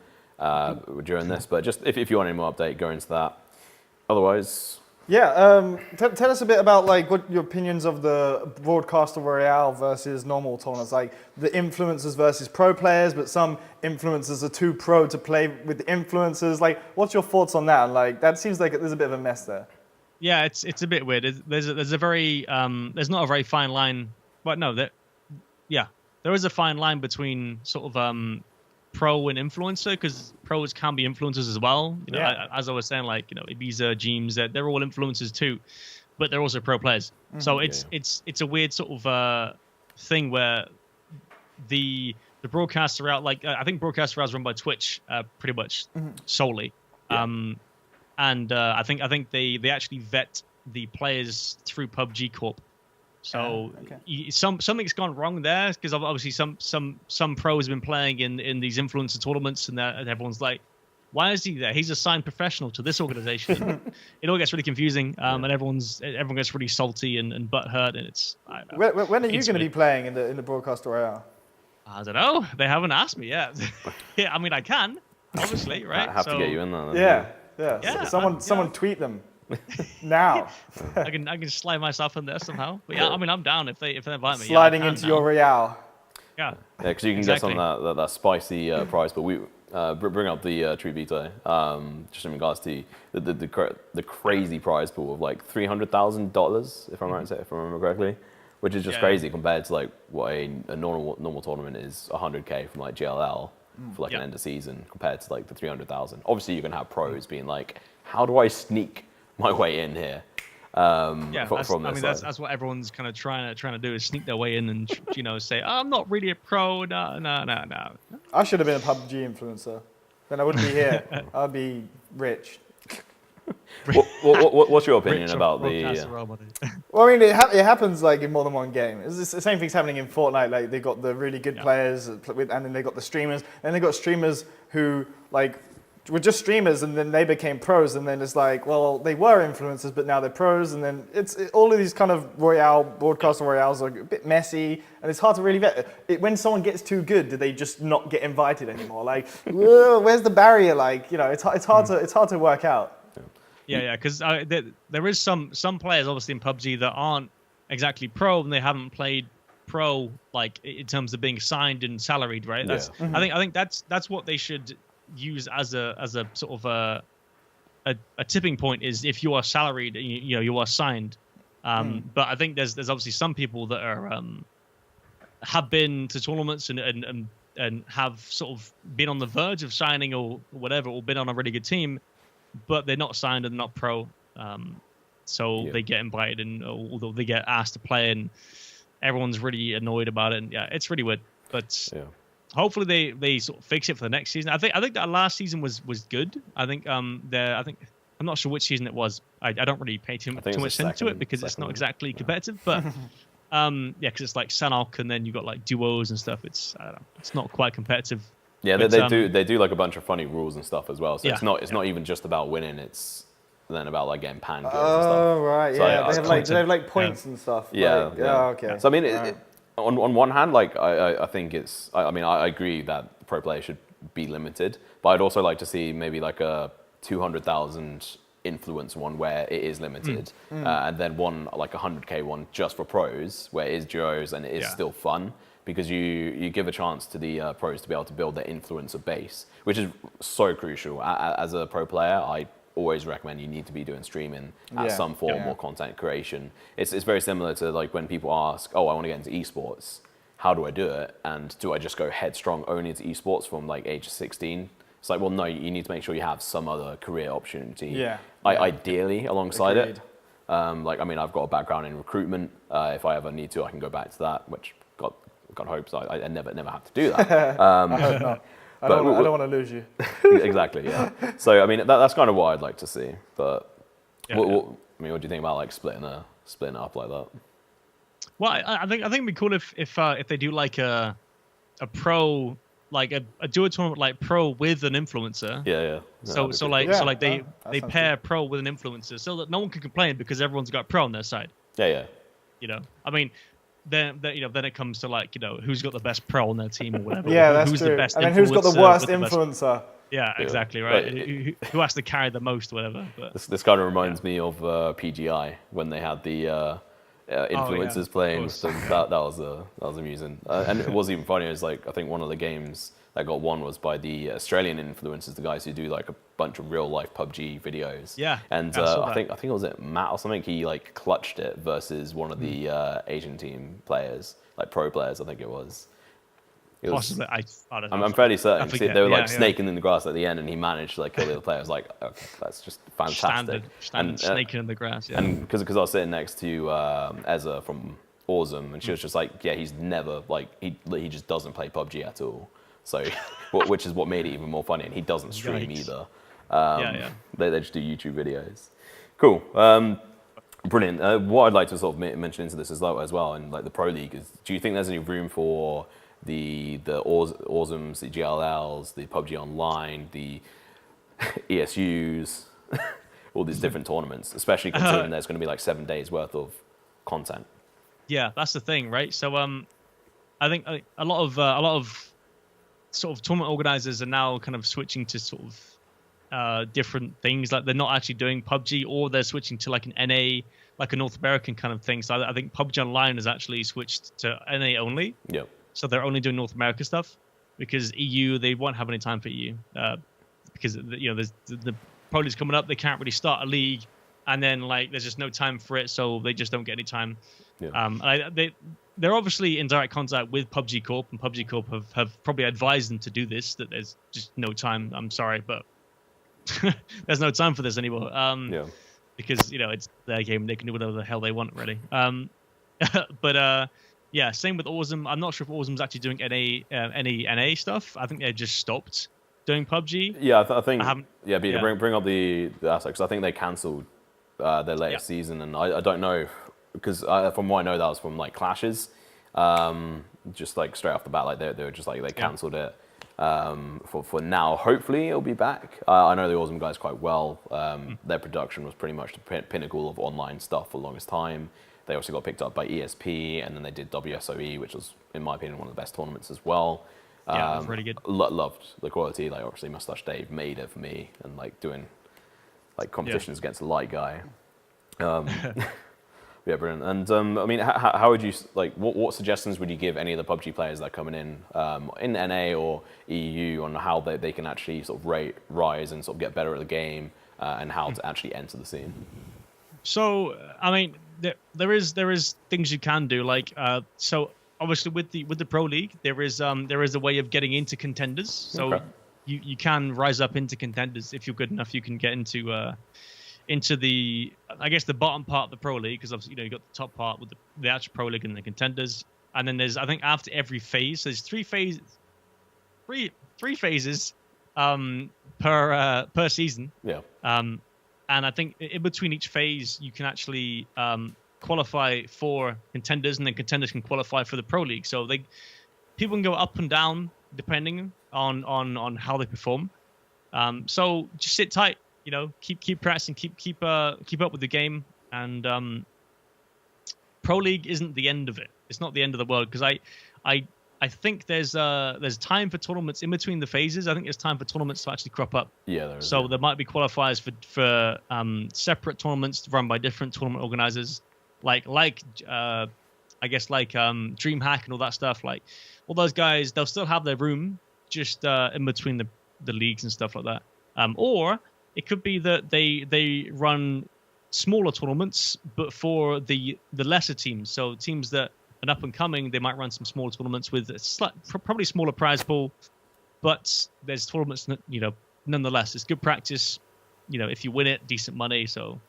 during this, but just if you want any more update, go into that. Otherwise, tell us a bit about like what your opinions of the broadcaster royale versus normal tournaments, like the influencers versus pro players, but some influencers are too pro to play with the influencers. Like, what's your thoughts on that? Like, that seems like there's a bit of a mess there. Yeah, it's a bit weird. There's a very there's not a very fine line, but no, there is a fine line between sort of pro and influencer, because pros can be influencers as well. As I was saying, like Ibiza, Jeems, they're all influencers too, but they're also pro players. Mm-hmm. So it's a weird sort of thing where the broadcaster out, like I think broadcaster out is run by Twitch pretty much solely. And I think they actually vet the players through PUBG Corp. So something's gone wrong there, because obviously some pros have been playing in these influencer tournaments, and everyone's like, why is he there? He's a signed professional to this organization. It all gets really confusing, and everyone gets really salty and butthurt, and it's. When are you going to be playing in the broadcast royale? I don't know. They haven't asked me yet. I mean, I can, obviously, right? I have to get you in there. Yeah. Someone tweet them. Now. I can slide myself in there somehow. But yeah, I mean, I'm down if they invite me. Sliding into your royale. Yeah. Yeah, because you can get some of that spicy prize. But bring up the True Veto, just in regards to the crazy prize pool of like $300,000, if I'm right, if I remember correctly, which is just crazy compared to like what a normal tournament is, 100K from like GLL for like an end of season compared to like the 300,000. Obviously, you're gonna have pros being like, how do I sneak my way in here? That's what everyone's kind of trying to do, is sneak their way in and say, oh, I'm not really a pro. No. I should have been a PUBG influencer. Then I wouldn't be here. I'd be rich. What's your opinion about the? Well, I mean, it happens like in more than one game. It's the same thing's happening in Fortnite. Like they got the really good players, and then they got the streamers, and they got streamers who like were just streamers, and then they became pros, and then it's like, well, they were influencers, but now they're pros, and then all of these kind of broadcast royales are a bit messy, and it's hard to really vet. When someone gets too good, do they just not get invited anymore? Like, where's the barrier? Like, it's hard to work out. Yeah, because there is some players obviously in PUBG that aren't exactly pro, and they haven't played pro like in terms of being signed and salaried, right? That's I think that's what they should use as a sort of a tipping point, is if you are salaried, you are signed. But I think there's obviously some people that are have been to tournaments and have sort of been on the verge of signing or whatever, or been on a really good team, but they're not signed and not pro. So they get invited, and although they get asked to play, and everyone's really annoyed about it. And it's really weird. But hopefully they sort of fix it for the next season. I think that last season was good. I think I'm not sure which season it was. I don't really pay too much into it because it's not exactly competitive. But because it's like Sanok, and then you got like duos and stuff. I don't know. It's not quite competitive. Yeah, but, they do like a bunch of funny rules and stuff as well. So it's not even just about winning. It's then about like getting pan kills and stuff. Oh right, so they have like points and stuff. Okay. So I mean, on one hand, like I think it's. I mean, I agree that pro players should be limited, but I'd also like to see maybe like a 200,000 influence one where it is limited, and then one like 100K one just for pros where it is duos and it is still fun, because you give a chance to the pros to be able to build their influencer base, which is so crucial. As a pro player, I always recommend you need to be doing streaming at some form or content creation. It's very similar to like when people ask, oh, I want to get into esports, how do I do it? And do I just go headstrong only into esports from like age 16? It's like, well, no, you need to make sure you have some other career opportunity, ideally alongside it. Like, I mean, I've got a background in recruitment. If I ever need to, I can go back to that, which God hopes I never have to do that. I hope not. I don't want to lose you. Exactly, yeah. So, I mean, that's kind of what I'd like to see. But, what do you think about like splitting it up like that? Well, I think it'd be cool if they do like a pro, like a duo tournament like pro with an influencer. Yeah. So they pair pro with an influencer, so that no one can complain because everyone's got pro on their side. Yeah. I mean, then it comes to like who's got the best pro on their team or whatever. Yeah, that's who's true. The best and then who's got the worst influencer? Yeah, exactly right. Who has to carry the most, or whatever. But this kind of reminds me of PGI when they had the influencers playing. So that was amusing, and it was even funny. It was like I think one of the games that got won was by the Australian influencers, the guys who do like a bunch of real life PUBG videos. Yeah, and I think it was Matt or something. He like clutched it versus one of the Asian team players, like pro players. I think it was. Possibly, I don't know. I'm fairly certain. They were like snaking in the grass at the end, and he managed to like kill the other player. I was like, okay, that's just fantastic. Standard snaking in the grass. Yeah. And because I was sitting next to Ezra from Awesome, and she was just like, yeah, he's never like he just doesn't play PUBG at all. So, which is what made it even more funny. And he doesn't stream either. They just do YouTube videos. Cool. Brilliant. What I'd like to sort of mention into this as well, and like the Pro League, is do you think there's any room for the Awesomes, the GLLs, the PUBG Online, the ESUs, all these different tournaments, especially considering there's going to be like 7 days worth of content? Yeah, that's the thing, right? So I think a lot of sort of tournament organizers are now kind of switching to sort of different things. Like they're not actually doing PUBG, or they're switching to like an NA, like a North American kind of thing. So I think PUBG Online has actually switched to NA only. Yep. So they're only doing North America stuff. because EU, they won't have any time for EU because there's the Pro League's coming up. They can't really start a league, and then like there's just no time for it, so they just don't get any time. Yeah. They're obviously in direct contact with PUBG Corp, and PUBG Corp have probably advised them to do this. That there's just no time. I'm sorry, but there's no time for this anymore. Because it's their game, they can do whatever the hell they want, really. But yeah, same with Awesome. I'm not sure if Awesome's actually doing any NA stuff. I think they just stopped doing PUBG. Yeah, I think. Bring up the aspects. I think they cancelled their latest season, and I don't know because from what I know, that was from like clashes. Just like straight off the bat, like they were just like they cancelled it. For now, hopefully it'll be back. I know the Awesome guys quite well. Their production was pretty much the pinnacle of online stuff for the longest time. They also got picked up by ESP, and then they did WSOE, which was, in my opinion, one of the best tournaments as well. Yeah, it was really good. Loved the quality. Like obviously, Mustache Dave made it for me, and like doing like competitions against a light guy. Yeah, brilliant. And I mean, how would you like? What suggestions would you give any of the PUBG players that are coming in NA or EU on how they can actually sort of rise and sort of get better at the game and how to actually enter the scene? So, I mean, there is things you can do. Like, so obviously with the Pro League, there is a way of getting into contenders. So you can rise up into contenders if you're good enough. You can get into the, I guess, the bottom part of the Pro League, because obviously you got the top part with the actual Pro League and the contenders, and then there's, I think, after every phase, so there's three phases per season. Yeah. And I think in between each phase you can actually qualify for contenders, and then contenders can qualify for the Pro League. So people can go up and down depending on how they perform. So just sit tight. Keep practicing, keep up with the game, and Pro League isn't the end of it. It's not the end of the world, because I think there's time for tournaments in between the phases. I think there's time for tournaments to actually crop up. Yeah, there is. So there might be qualifiers for separate tournaments run by different tournament organizers, like I guess like DreamHack and all that stuff. Like all those guys, they'll still have their room just in between the leagues and stuff like that. Or it could be that they run smaller tournaments, but for the lesser teams. So teams that are up and coming, they might run some smaller tournaments with probably smaller prize pool, but there's tournaments, nonetheless. It's good practice. If you win it, decent money. So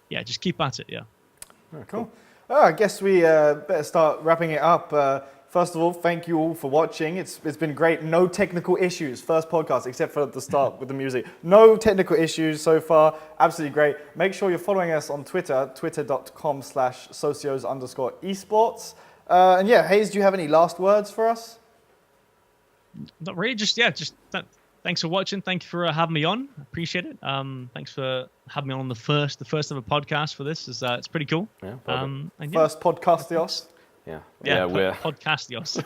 yeah, just keep at it. Yeah. Oh, cool. I guess we better start wrapping it up. First of all, thank you all for watching. It's been great. No technical issues. First podcast, except for at the start with the music. No technical issues so far. Absolutely great. Make sure you're following us on Twitter, twitter.com/Socios_esports. And yeah, Hayz, do you have any last words for us? Not really. Thanks for watching. Thank you for having me on. I appreciate it. Thanks for having me on the first ever podcast for this. It's pretty cool. Yeah. First podcastios. Yeah, we're podcastios.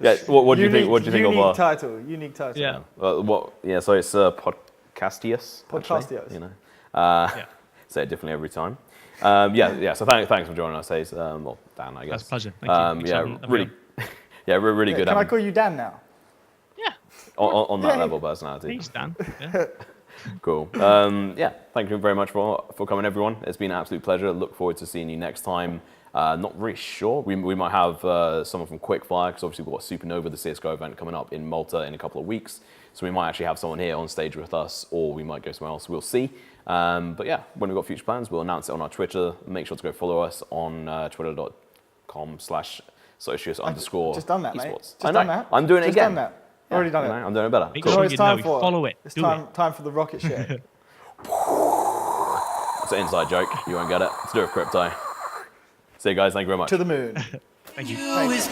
Yeah. What do you think? What do you think of our unique title? Yeah. So it's podcastios. Podcastios. Say it differently every time. So thanks for joining us, Hayz. Well, Dan, I guess. That's a pleasure. Thank you. Really good. Can I call you Dan now? Yeah. On that level personality. Thanks, Dan. Yeah. Cool. Thank you very much for coming, everyone. It's been an absolute pleasure. Look forward to seeing you next time. Not really sure. We might have someone from Quickfire, because obviously we've got Supernova, the CSGO event, coming up in Malta in a couple of weeks. So we might actually have someone here on stage with us, or we might go somewhere else. We'll see. But yeah, when we've got future plans, we'll announce it on our Twitter. Make sure to go follow us on twitter.com/Socios_esports. Just done that, mate. Just done that. I'm doing it again. Done that. Already done it. I'm doing it better. Make sure you follow it. It's time for the rocket ship. It's an inside joke. You won't get it. It's to do with crypto. See you guys. Thank you very much. To the moon. Thank you. Paradise.